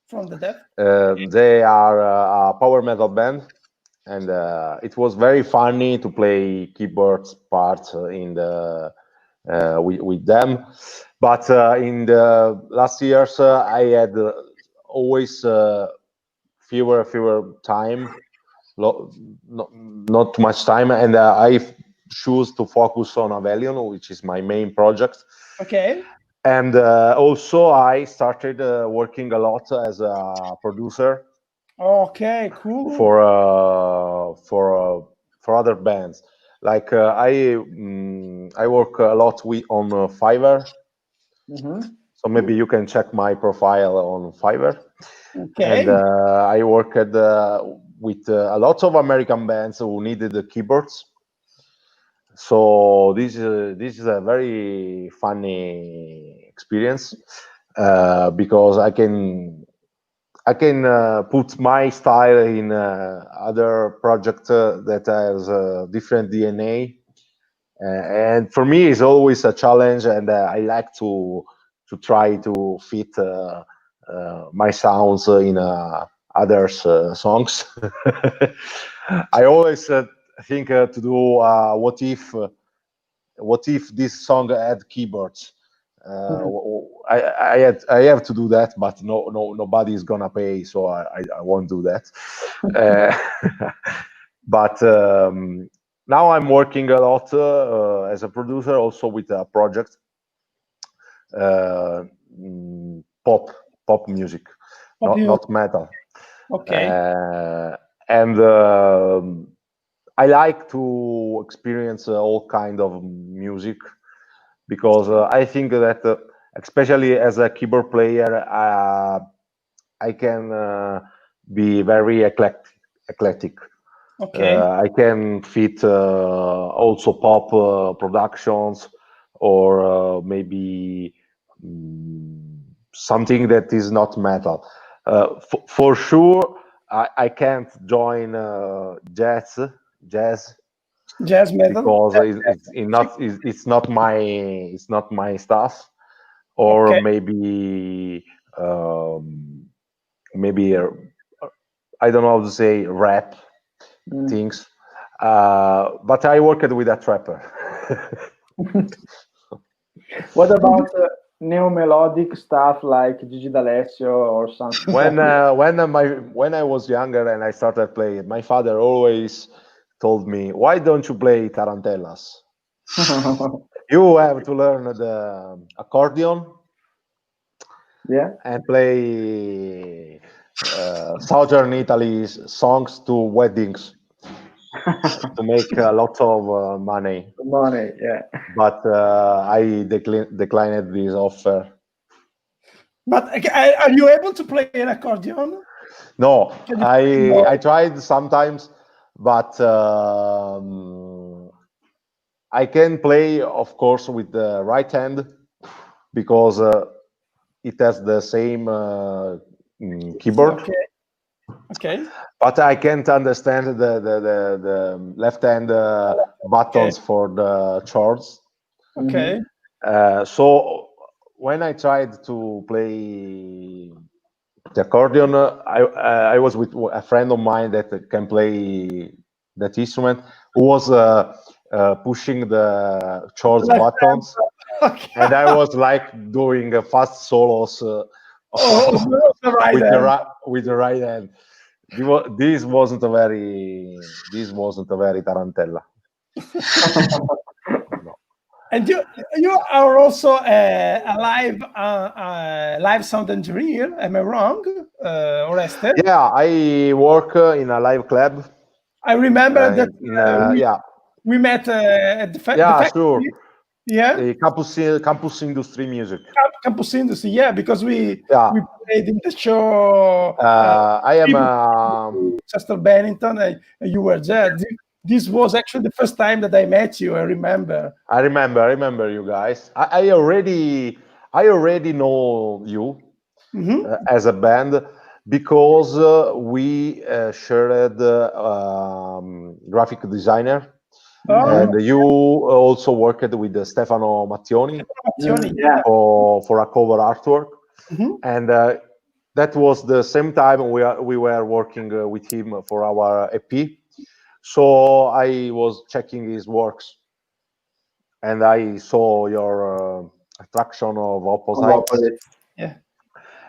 From the Depth? They are a power metal band, and it was very funny to play keyboards parts with them. But in the last years, I had always fewer time, not too much time, and I choose to focus on Avelion, which is my main project. Okay. And also, I started working a lot as a producer. Okay, cool. For other bands, like I work a lot on Fiverr. So maybe you can check my profile on Fiverr. Okay. And I worked with a lot of American bands who needed the keyboards. So this is a very funny experience because I can put my style in other project that has different DNA, and for me it's always a challenge, and I like to try to fit my sounds in others songs. I always think to do what if this song had keyboards. I have to do that, but nobody is gonna pay, so I won't do that. But now I'm working a lot as a producer, also with a project, pop music, not metal. Okay. And I like to experience all kind of music, because I think that especially as a keyboard player, I can be very eclectic. Okay. I can fit also pop productions, or maybe something that is not metal. For sure, I can't join jazz, Jazz metal. because it's not my stuff. Or Okay. maybe I don't know how to say rap things. But I worked with a trapper. What about neo-melodic stuff like Gigi D'Alessio or something when like when I was younger and I started playing, my father always told me, "Why don't you play tarantellas? that? You have to learn the accordion Yeah. and play Southern Italy's songs to weddings to make a lot of money." Money, yeah. But I declined this offer. But are you able to play an accordion? No, Can you I tried sometimes, but I can play, of course, with the right hand, because it has the same keyboard. Okay. Okay. But I can't understand the left hand buttons for the chords. Okay. So when I tried to play the accordion, I was with a friend of mine that can play that instrument, who was pushing the chords Left buttons, hand. Okay. and I was like doing fast solos The right hand. with the right hand. This wasn't a very tarantella. No. And you are also a live sound engineer. Am I wrong, Oreste? Yeah, I work in a live club. I remember that Yeah, we met at the yeah, factory. sure. Yeah, Campus Industry Music. Campus Industry. Yeah, because we Yeah, played in the show. I am. Chester Bennington, and you were there. This was actually the first time that I met you. I remember. I remember you guys. I already know you as a band, because we shared graphic designer, and you also worked with Stefano Mattioni Yeah. for a cover artwork, and that was the same time we were working with him for our EP. So I was checking his works, and I saw your attraction of opposites. Yeah.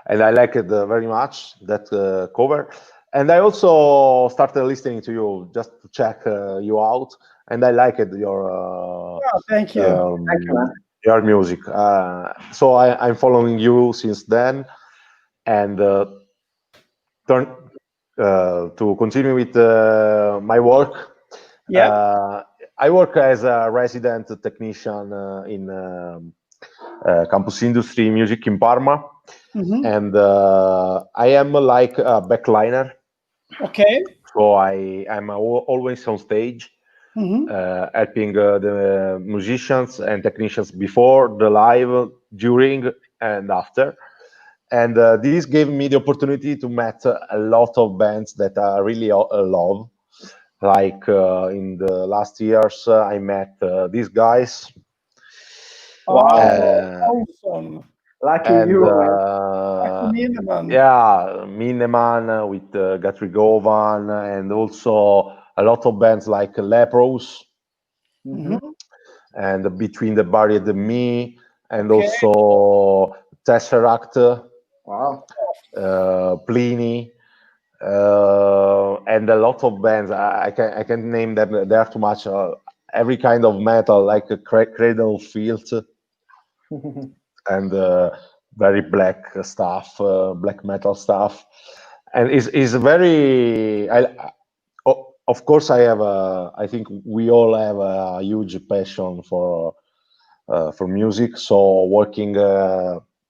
And I liked it very much, that cover. And I also started listening to you just to check you out, and I liked your Thank you. Thank you, man. your music. So I'm following you since then, and to continue with my work. Yeah. I work as a resident technician in Campus Industry Music in Parma, and I am like a backliner. Okay. So I'm always on stage, helping the musicians and technicians before the live, during, and after. And this gave me the opportunity to meet a lot of bands that I really love. Like in the last years, I met these guys. Awesome. Lucky And you. Mineman. yeah, Mineman with Guthrie Govan, and also a lot of bands like Lepros, and Between the Buried and Me, and also Tesseract, Wow. Pliny, and a lot of bands. I can name them. There are too much. Every kind of metal, like Cradle of Filth, and very black stuff, black metal stuff, and is very. Of course, I think we all have a huge passion for music. So working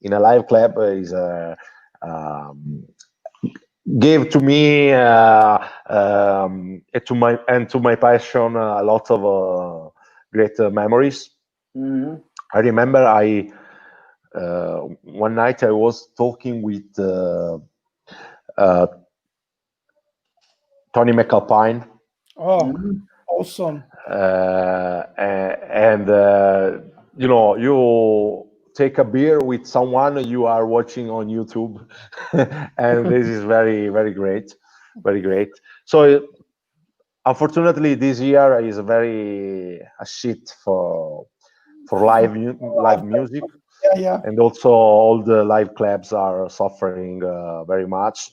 in a live club is gave to me to my passion a lot of great memories. Mm-hmm. I remember one night I was talking with Tony McAlpine. Oh, awesome. And you take a beer with someone you are watching on YouTube, and this is very, very great, very great. So unfortunately, this year is a shit for live music, Yeah. and also all the live clubs are suffering very much.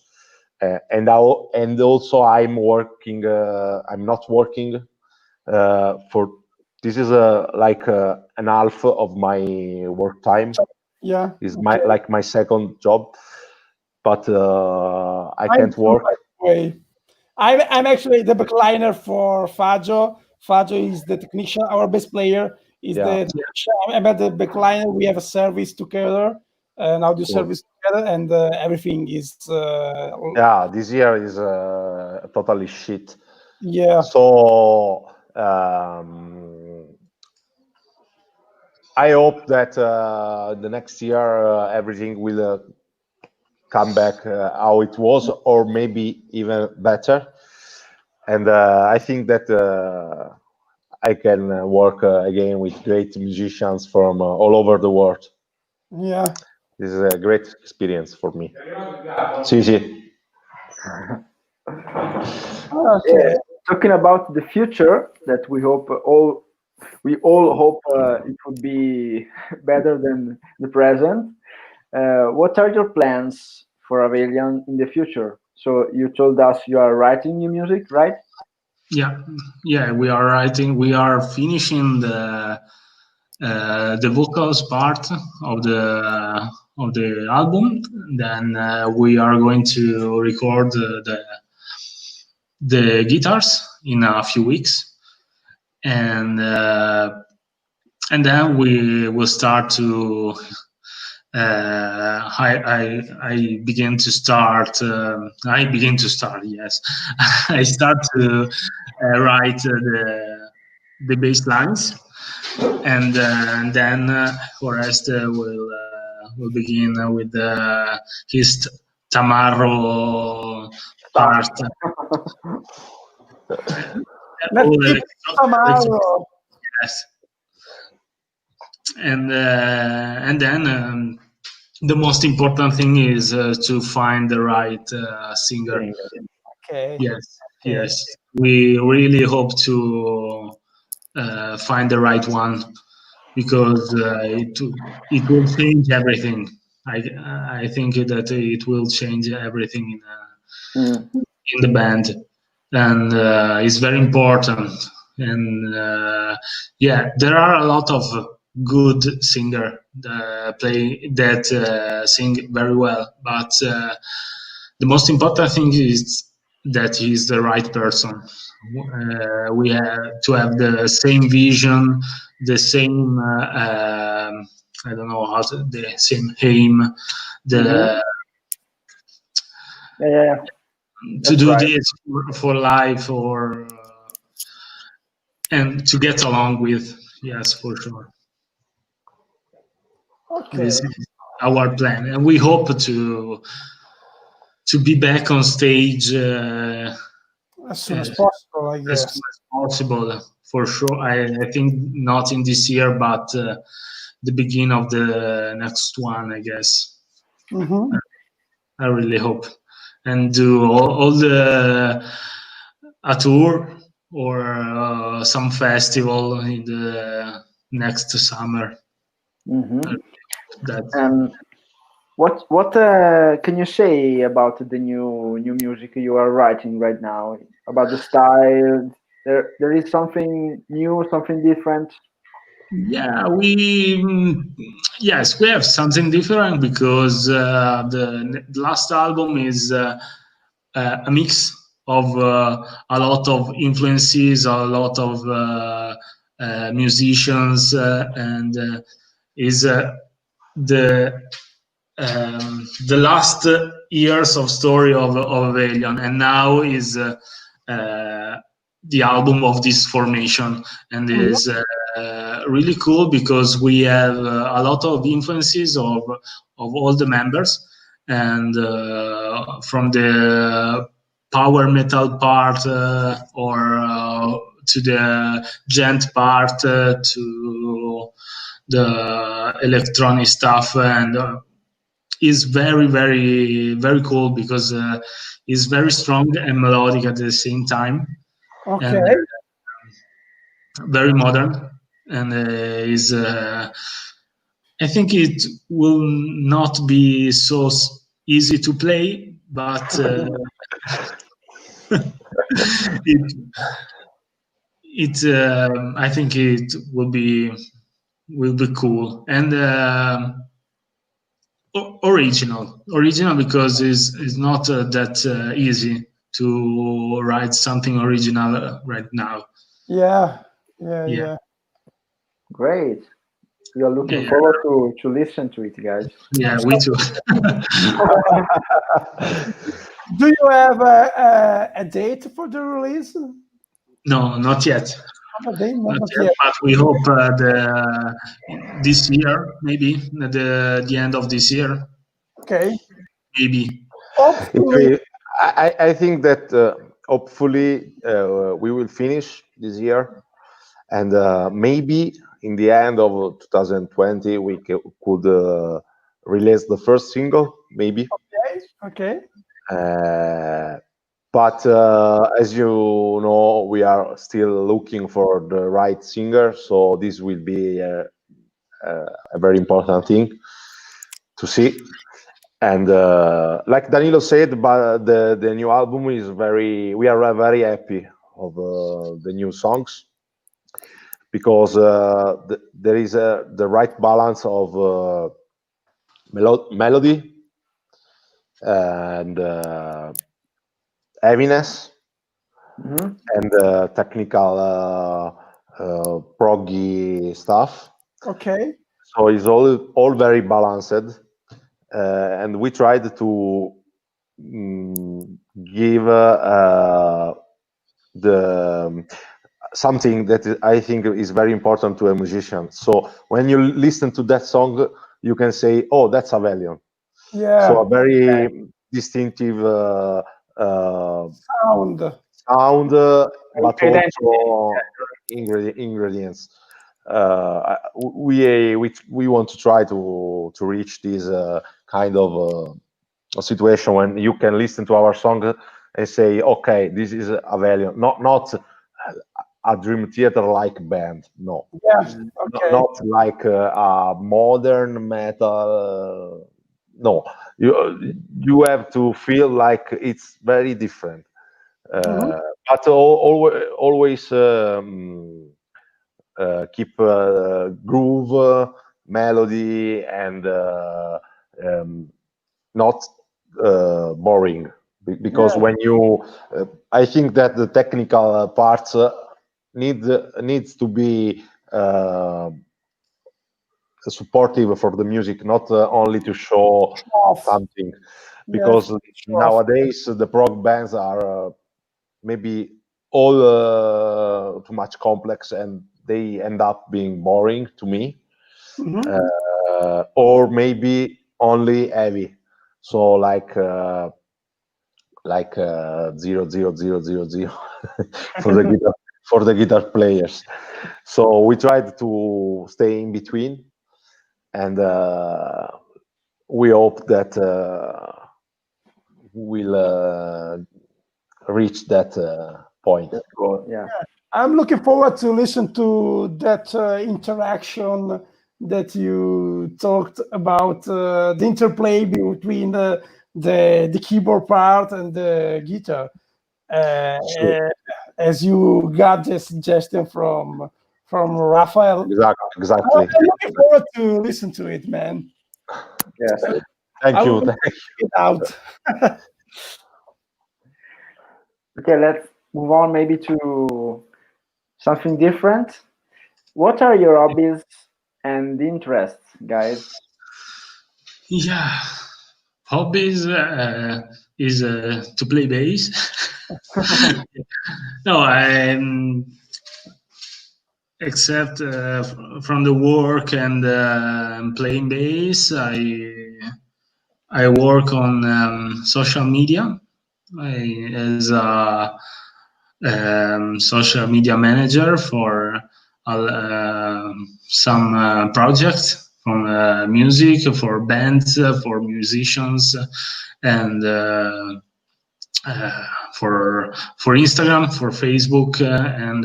And also I'm working. I'm not working for this is an half of my work time. Yeah. Is my second job, but I Mine can't too, work. by the way. I'm actually the backliner for Faggio. Faggio is the technician. Our bass player is Yeah. the technician. I'm at the backliner. We have a service together, an audio Cool. service together, and everything is. Yeah, this year is totally shit. Yeah. So I hope that the next year everything will come back how it was, or maybe even better. And I think that I can work again with great musicians from all over the world. Yeah. This is a great experience for me. Sì. Okay. Talking about the future, that we all hope it would be better than the present. What are your plans for Avelion in the future? So you told us you are writing new music, right? Yeah, we are writing. We are finishing the vocals part of the album. Then we are going to record the guitars in a few weeks, and then we will start to. I begin to start. I begin to start. Yes, I start to write the bass lines, and then Forrest will begin with his Tamarro part. Let's All keep Amaro. yes, and then the most important thing is to find the right singer. Okay. Yes, yes. We really hope to find the right one, because it will change everything. I think that it will change everything in the band, and it's very important. And yeah, there are a lot of good singer that sing very well, but the most important thing is that he's the right person. We have to have the same vision, the same I don't know the same aim, Yeah. to do right. this for life, or and to get along with. Yes, for sure. Okay. This is our plan, and we hope to be back on stage As soon as possible, I as guess. soon as possible, for sure. I think not in this year, but the beginning of the next one, I guess. Mm-hmm. I really hope, and do all the a tour or some festival in the next summer. And what can you say about the new music you are writing right now? About the style? There is something new, something different. Yeah, yes, we have something different, because the last album is a mix of a lot of influences, a lot of musicians, and is the last years of story of Avelion, and now is the album of this formation, and is really cool because we have a lot of influences of all the members, and from the power metal part or to the gent part to the electronic stuff, and is very, very, very cool because it's very strong and melodic at the same time. Okay. And very modern, and is I think it will not be so easy to play, but I think it will be cool and original because it's not that easy to write something original right now. Yeah. Great. We are looking forward to listen to it, guys. Yeah, we too. Do you have a date for the release? No, not yet. Not yet. But we hope this year, maybe the end of this year. Okay. Maybe. Hopefully. I think that hopefully we will finish this year, and maybe in the end of 2020 we could release the first single, maybe. Okay. But as you know, we are still looking for the right singer, so this will be a very important thing to see. And like Danilo said, but the new album is we are very happy of the new songs, because there is the right balance of melody and heaviness, and technical proggy stuff. Okay. So it's all very balanced, and we tried to give the something that I think is very important to a musician. So when you listen to that song, you can say, "Oh, that's Avelion." Yeah. So a very distinctive sound, but also ingredients. We want to try to reach this kind of a situation when you can listen to our song and say, "Okay, this is Avelion," not a Dream Theater like band, no. Yeah. Okay. Not like a modern metal. No, you have to feel like it's very different, but always keep groove, melody, and not boring. Because when you, I think that the technical parts needs to be supportive for the music, not only to show something. Because nowadays the prog bands are maybe all too much complex, and they end up being boring to me, or maybe only heavy. So like 00000 for the guitar players. So we tried to stay in between, and we hope that we'll reach that point. Yeah, I'm looking forward to listen to that interaction that you talked about, the interplay between the keyboard part and the guitar. As you got the suggestion from Raphael. Exactly. I'm looking forward to listen to it, man. Yes. Thank you. Check it out. Okay, let's move on maybe to something different. What are your hobbies and interests, guys? Yeah. Hobbies is to play bass. No, except from the work and playing bass, I work on social media as a social media manager for some projects from music, for bands, for musicians, and for Instagram, for Facebook, and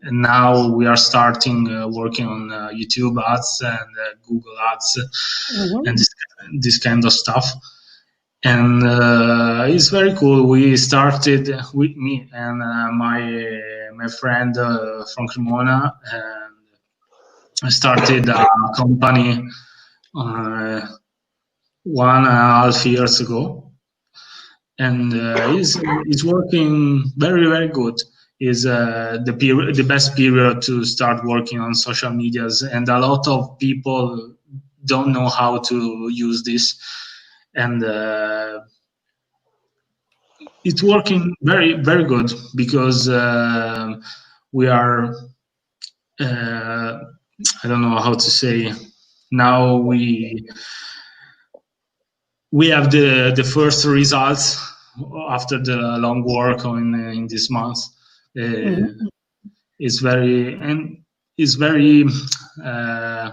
now we are starting working on YouTube ads and Google ads and this kind of stuff. And it's very cool. We started with me and my friend from Cremona, and I started a company 1.5 years ago, and it's working very good. Is the best period to start working on social medias, and a lot of people don't know how to use this, and it's working very good because we are I don't know how to say. Now we have the first results after the long work in this month. It's very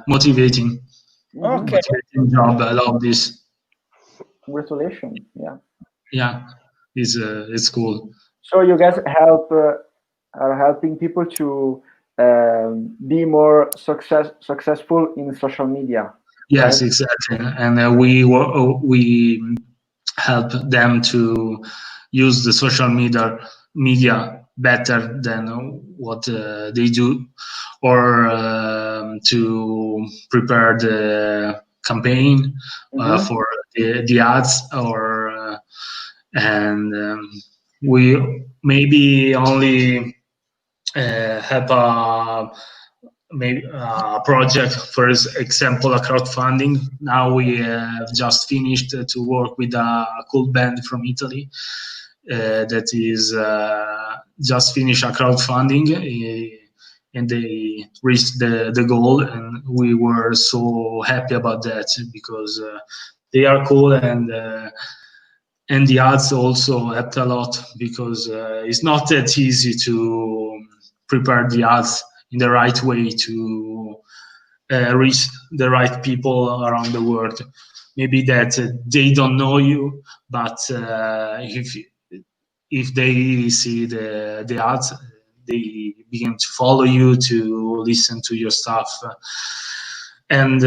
motivating. Okay. Motivating job. I love this. Congratulations. Yeah, it's cool. So you guys are helping people to be more successful in social media. Yes, right? exactly. And we help them to use the social media better than what they do, or to prepare the campaign for the ads, or and we maybe only help maybe a project, for example, a crowdfunding. Now we have just finished to work with a cool band from Italy that is just finished a crowdfunding, and they reached the goal, and we were so happy about that because they are cool, and the ads also helped a lot because it's not that easy to prepare the ads in the right way to reach the right people around the world. Maybe that they don't know you, but if they see the ads, they begin to follow you, to listen to your stuff, and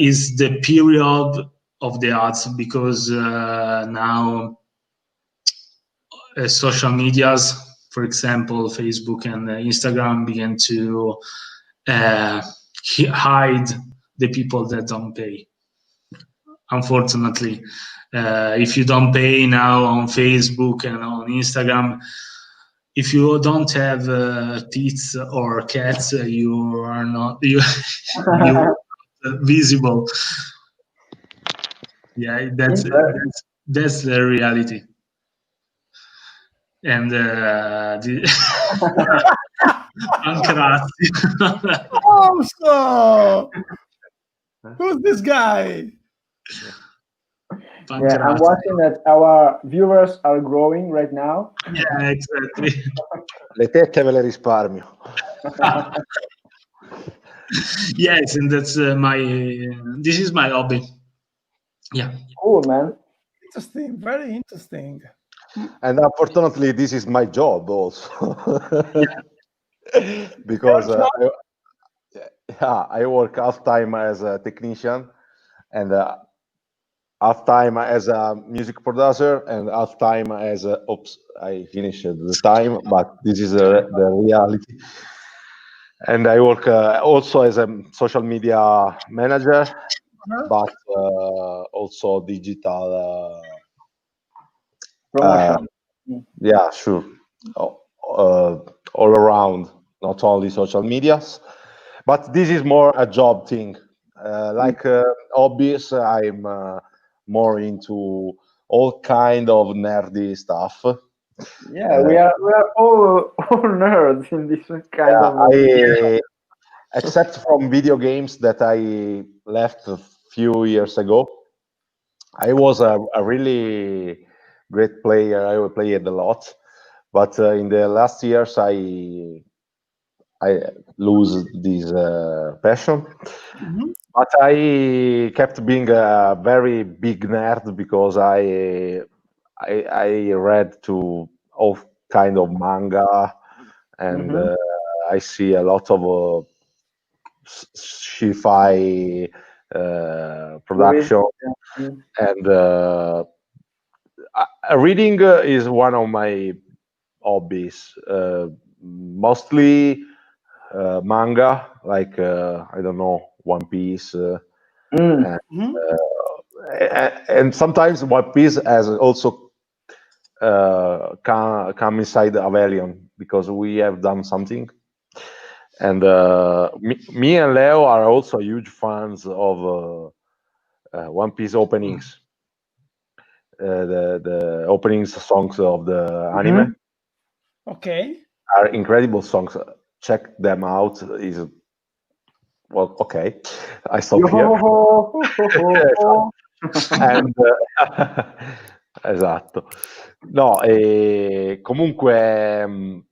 is the period of the ads, because now social medias, for example, Facebook and Instagram, begin to hide the people that don't pay. Unfortunately, if you don't pay now on Facebook and on Instagram, if you don't have teeth or cats, you are not you are visible. Yeah, that's the reality. And Angra. Oh, so who's this guy? Yeah, I'm watching that our viewers are growing right now. Yeah, exactly. Le tette ve le risparmio. Yes, and that's this is my hobby. Yeah. Cool, man. Interesting, very interesting. And unfortunately, this is my job also. Because I work half time as a technician and half time as a music producer and half time as a oops, I finished the time, but this is the reality. And I work also as a social media manager, but also digital. Promotion. Yeah, sure. All around, not only social medias. But this is more a job thing. Like hobbies, I'm more into all kind of nerdy stuff. Yeah, we are all nerds in this kind of. Except from video games that I left a few years ago. I was a really great player. I played a lot, but in the last years I lose this passion. But I kept being a very big nerd because I read to all kind of manga, and I see a lot of sci-fi production, and reading is one of my hobbies. Mostly manga, like I don't know, One Piece, and sometimes One Piece has also come inside Avelion because we have done something. And me and Leo are also huge fans of One Piece openings, the openings songs of the anime. Okay. Are incredible songs. Check them out. Is well, okay. I stop here. And, esatto. No, comunque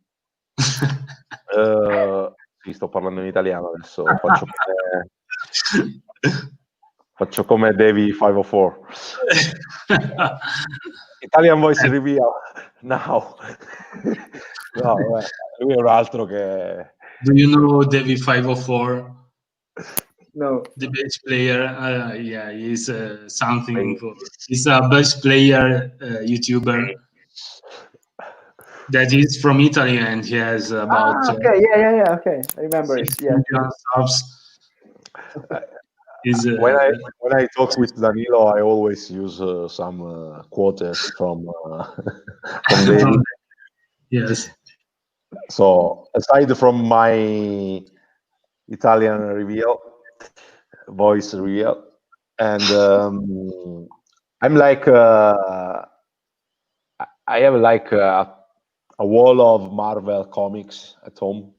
sì, sto parlando in italiano adesso. Faccio come Davy 504. Italian voice reveal now. No, lui è un altro che. Do you know Davy 504? No. The bass player, yeah, he's something. He's a bass player YouTuber that is from Italy, and he has about okay, yeah, okay, I remember it. Yeah, subs. When I talk with Danilo, I always use some quotes from David. Yes. So aside from my Italian voice reveal, and I'm like I have like a wall of Marvel comics at home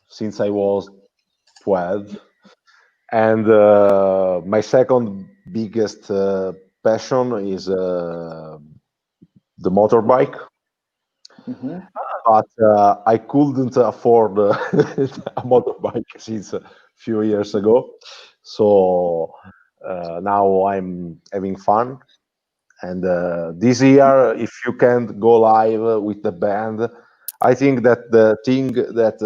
since I was 12, and my second biggest passion is the motorbike. But I couldn't afford a motorbike since a few years ago, so now I'm having fun. And this year, if you can't go live with the band, I think that the thing that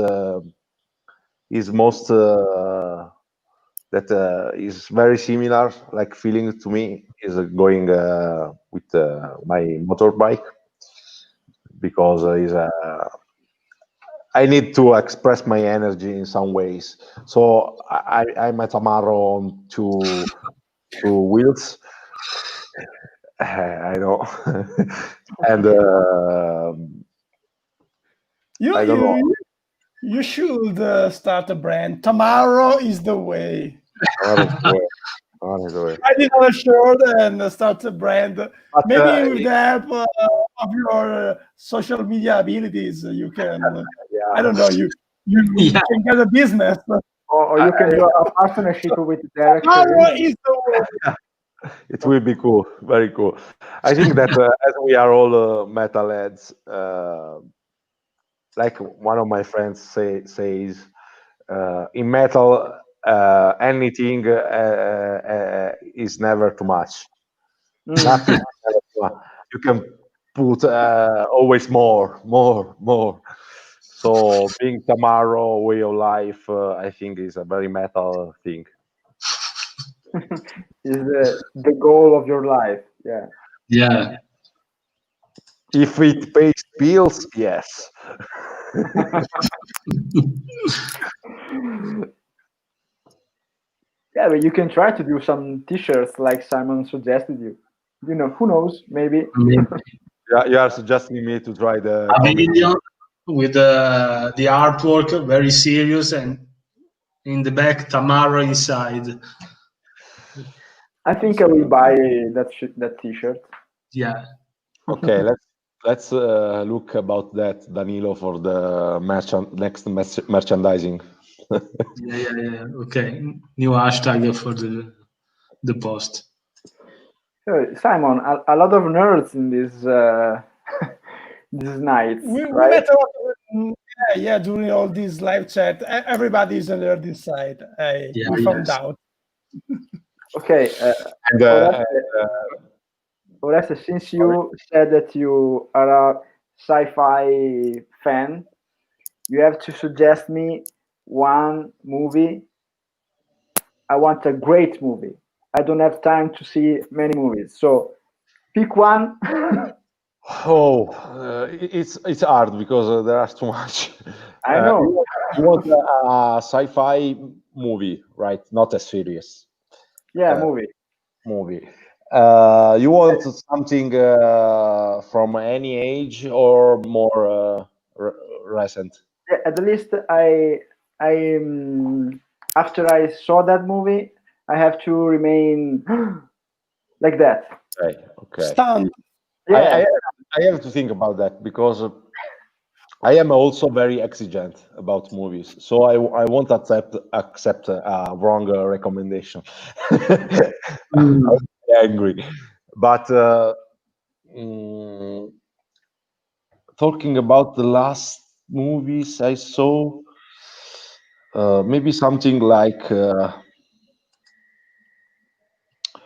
is most that is very similar, like feeling to me, is going with my motorbike, because I need to express my energy in some ways. So I'm at Amaro on two wheels. I know, and I don't know. You should start a brand. Tomorrow is the way. Honestly. I did a shirt and start a brand. But, maybe with the help of your social media abilities, you can. I don't know. You can get a business. Or you can do a partnership with Derek. Tomorrow is the way. It will be cool, very cool. I think that as we are all metalheads, like one of my friends says, in metal, anything is never too much. Nothing is never too much. You can put always more. So being Tamaro way of life, I think, is a very metal thing. Is the goal of your life? Yeah. If it pays bills, yes. Yeah, but you can try to do some T-shirts like Simon suggested you. You know, who knows? Maybe. Yeah, you are suggesting me to try the Avelion with the artwork very serious, and in the back Tamara inside. I think I will buy that T-shirt. Yeah. Okay, let's look about that, Danilo, for the next merchandising. Yeah. Okay. New hashtag for the post. Simon, a lot of nerds in this these nights, We right? met a lot during all this live chat. Everybody is on this side. Yeah, We found yes. out. Okay, And Oreste, since you said that you are a sci-fi fan, you have to suggest me one movie. I want a great movie. I don't have time to see many movies, so pick one. it's hard because there are too much. I know. You want a sci-fi movie, right? Not a serious Yeah, movie. movie. You want something from any age or more recent? Yeah, at least after I saw that movie, I have to remain like that. Okay. Stunned. Yeah. I have to think about that because I am also very exigent about movies, so I won't accept a wrong recommendation. I'm angry, but talking about the last movies I saw, maybe something like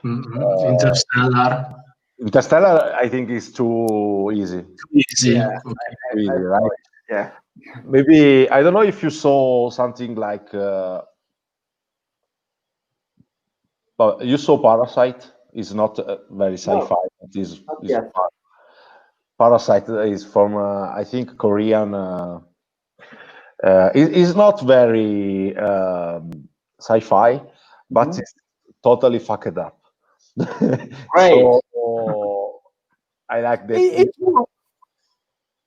Interstellar. Interstellar. I think is too easy. Easy. Yeah. Okay. Too easy, right? Yeah. Maybe I don't know if you saw something like. But you saw Parasite. Is not very sci-fi. It is. Yes. Parasite is from I think Korean. It is not very sci-fi, but it's totally fucked up. Great. So I like that.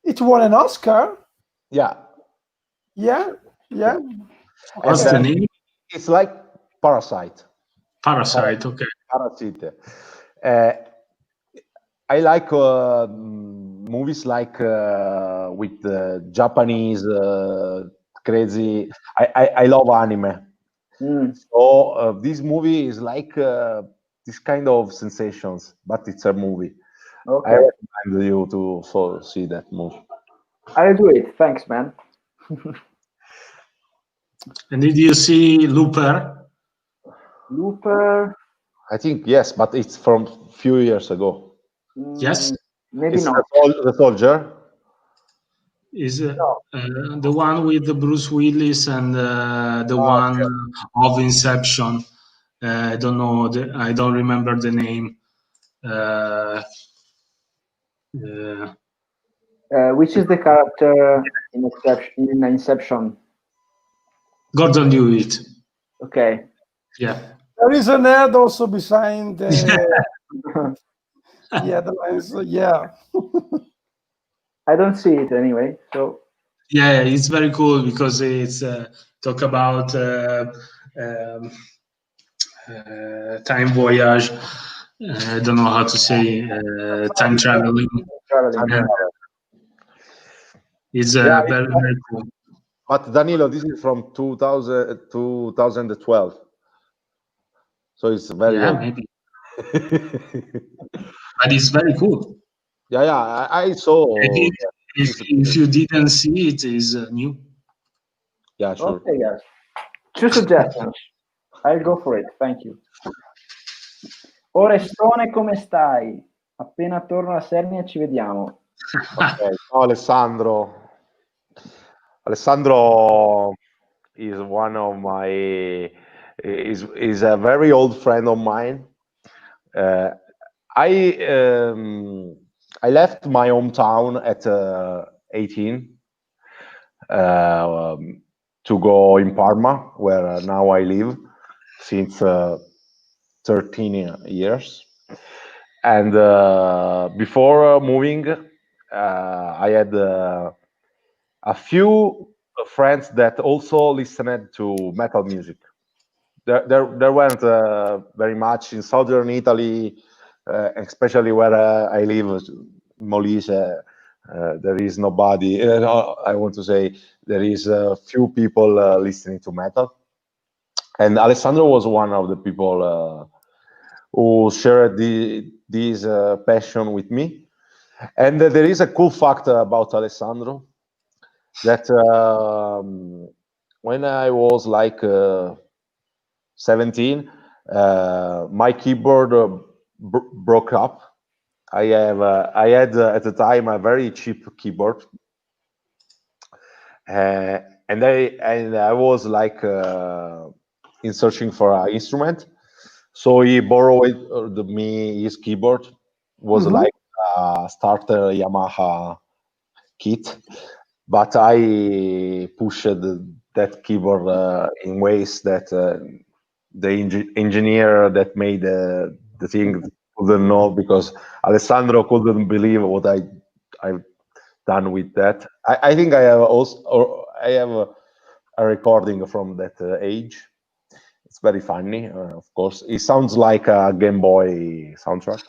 It won an Oscar. Yeah. Yeah. What's the name? It's like Parasite. Parasite. Okay. Parasite. I like movies like with Japanese crazy. I love anime. So this movie is like this kind of sensations, but it's a movie. Okay. I recommend you to see that movie. I'll do it. Thanks, man. And did you see Looper? Looper. I think yes, but it's from few years ago. Yes. Maybe It's not. the soldier. Is the one with the Bruce Willis and the one of Inception. I don't know. I don't remember the name. Which is the character in Inception? Gordon Lewitt. Okay. Yeah. There is a nerd also behind the the lines. Yeah. I don't see it anyway. So Yeah, it's very cool because it's talk about time voyage. I don't know how to say time traveling. It's very, very cool. But Danilo, this is from 2012. So it's very old. Maybe. But it's very cool. Yeah, I saw. If you didn't see it, is new. Yeah, sure. Okay, guys. 2 suggestions. I'll go for it. Thank you. Orestone, come stai? Appena torno a Sernia ci vediamo. Okay. Ciao, Alessandro. Alessandro is one of my is a very old friend of mine. I left my hometown at 18 to go in Parma, where now I live since 13 years. And before moving, I had a few friends that also listened to metal music. there weren't very much in southern Italy, especially where I live, Molise. There is nobody. I want to say there is few people listening to metal, and Alessandro was one of the people who shared this passion with me. And there is a cool fact about Alessandro that when I was like 17, my keyboard broke up. I had at the time a very cheap keyboard, and I was like in searching for an instrument. So he borrowed me his keyboard. Was like a starter Yamaha kit, but I pushed that keyboard in ways that the engineer that made the thing couldn't know, because Alessandro couldn't believe what I've done with that. I think I have also, or I have a recording from that age. It's very funny, of course. It sounds like a Game Boy soundtrack.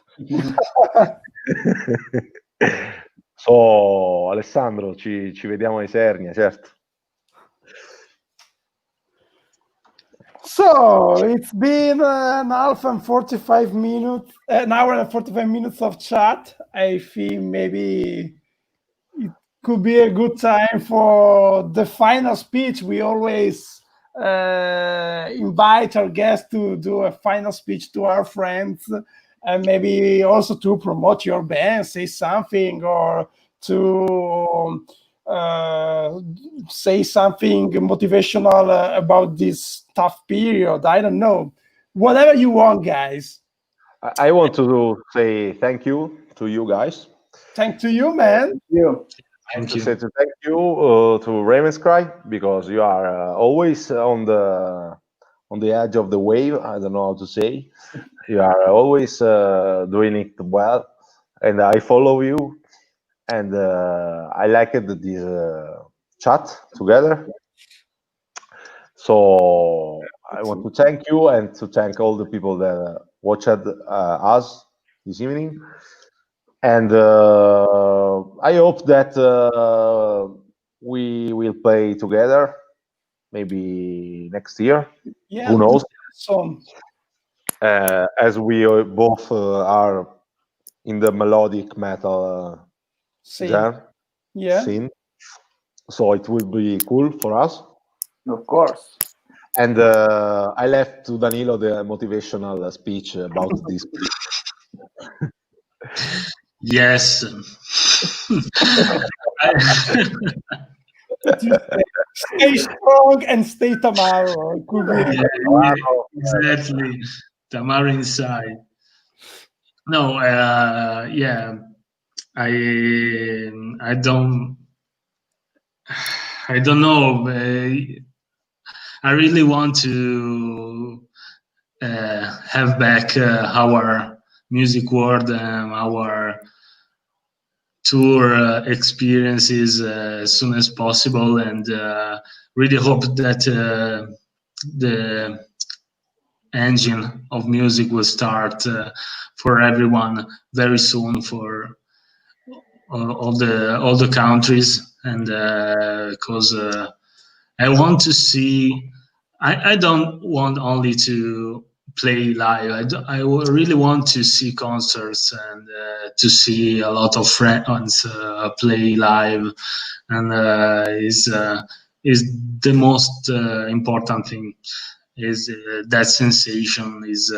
So, Alessandro, ci vediamo a Isernia, certo. So it's been an hour and 45 minutes of chat. I think maybe it could be a good time for the final speech. We always invite our guests to do a final speech to our friends, and maybe also to promote your band, say something, or to say something motivational about this tough period. I don't know. Whatever you want, guys. I want to say thank you to you guys. Thank to you, man. Thank To you. say thank you to Ravenscry, because you are always on the edge of the wave. I don't know how to say. You are always doing it well, and I follow you, and I liked this chat together. So I want to thank you, and to thank all the people that watched us this evening. And I hope that we will play together, maybe next year. Yeah, Who knows? awesome. As we both are in the melodic metal genre Yeah. scene, so it will be cool for us. Of course. And I left to Danilo the motivational speech about this. Yes. Stay strong and stay Tamaro. It could be. Yeah, exactly. Tamara inside. No, yeah, I don't know. I really want to have back our music world and our tour experiences as soon as possible, and really hope that the engine of music will start for everyone very soon, for all the countries, and because I want to see. I don't want only to play live. I really want to see concerts, and to see a lot of friends play live, and is the most important thing. Is that sensation is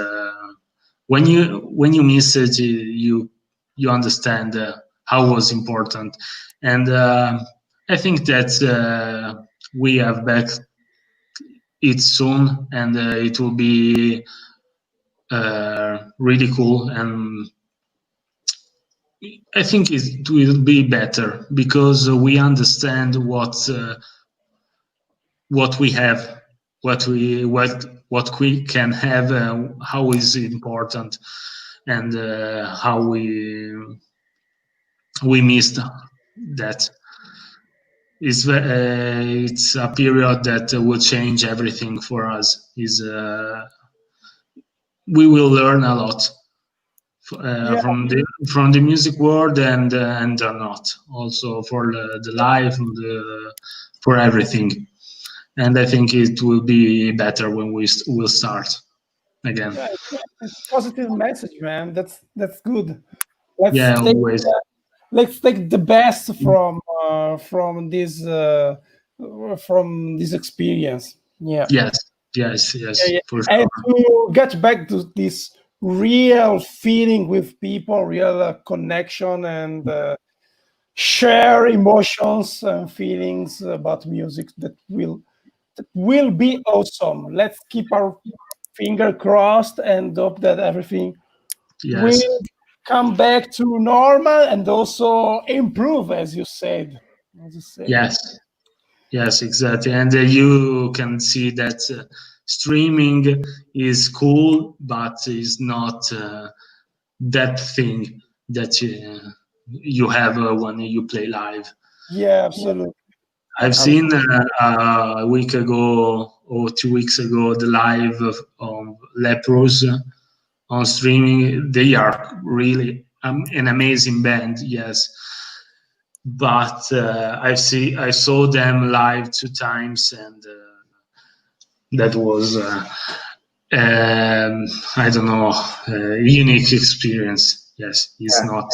when you miss it, you understand how was important, and I think that we have back it soon, and it will be really cool, and I think it will be better because we understand what we have, what we can have, how is important, and how we missed that. it's a period that will change everything for us. We will learn a lot from the music world and not also for the life for everything. And I think it will be better when we will start again. Yeah, it's positive message, man. That's good. Always. Let's take the best from this experience. Yeah. Yes. Yeah. For And sure. to get back to this real feeling with people, real connection, and share emotions and feelings about music that will be awesome. Let's keep our finger crossed and hope that everything Yes. will come back to normal and also improve, as you said. Yes, exactly. And you can see that streaming is cool, but is not that thing that you have when you play live. Yeah, absolutely. I've seen a week ago or 2 weeks ago the live of Lepros on streaming. They are really an amazing band, yes. But I saw them live 2 times, and that was I don't know, unique experience. Yes, it's not.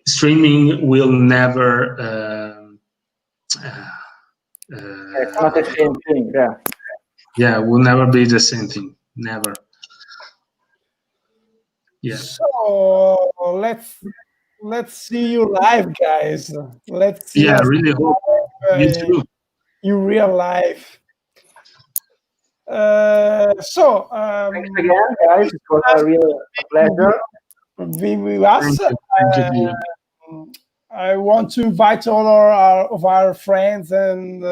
Streaming will never. It's not the same thing. Yeah, will never be the same thing. Never. Yeah. So let's see you live, guys. Let's see us Really hope you too. in real life. Thanks again, guys. It was a real pleasure being with us. Thank you. I want to invite all of our friends and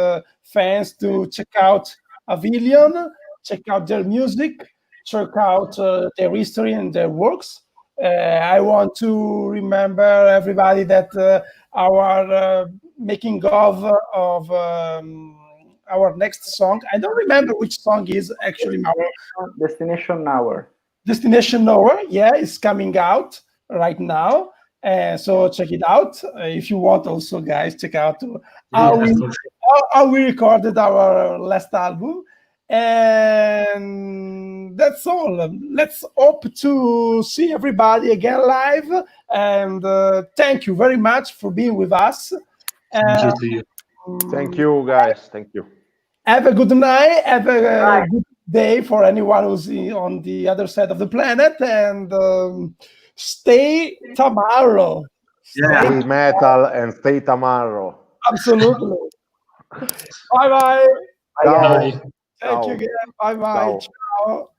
fans to check out Avelion, check out their music, check out their history and their works. I want to remember everybody that our making of our next song. I don't remember which song is actually Destination Hour. Destination Nowhere. Yeah, it's coming out right now. So check it out. If you want also, guys, check out how we recorded our last album. And that's all. Let's hope to see everybody again live. And thank you very much for being with us. Thank you to you. Thank you, guys. Thank you. Have a good night. Have a good day for anyone who's on the other side of the planet. And stay tomorrow. Stay metal and stay tomorrow. Absolutely. Bye-bye. Ciao. Thank you again. Bye-bye. Ciao.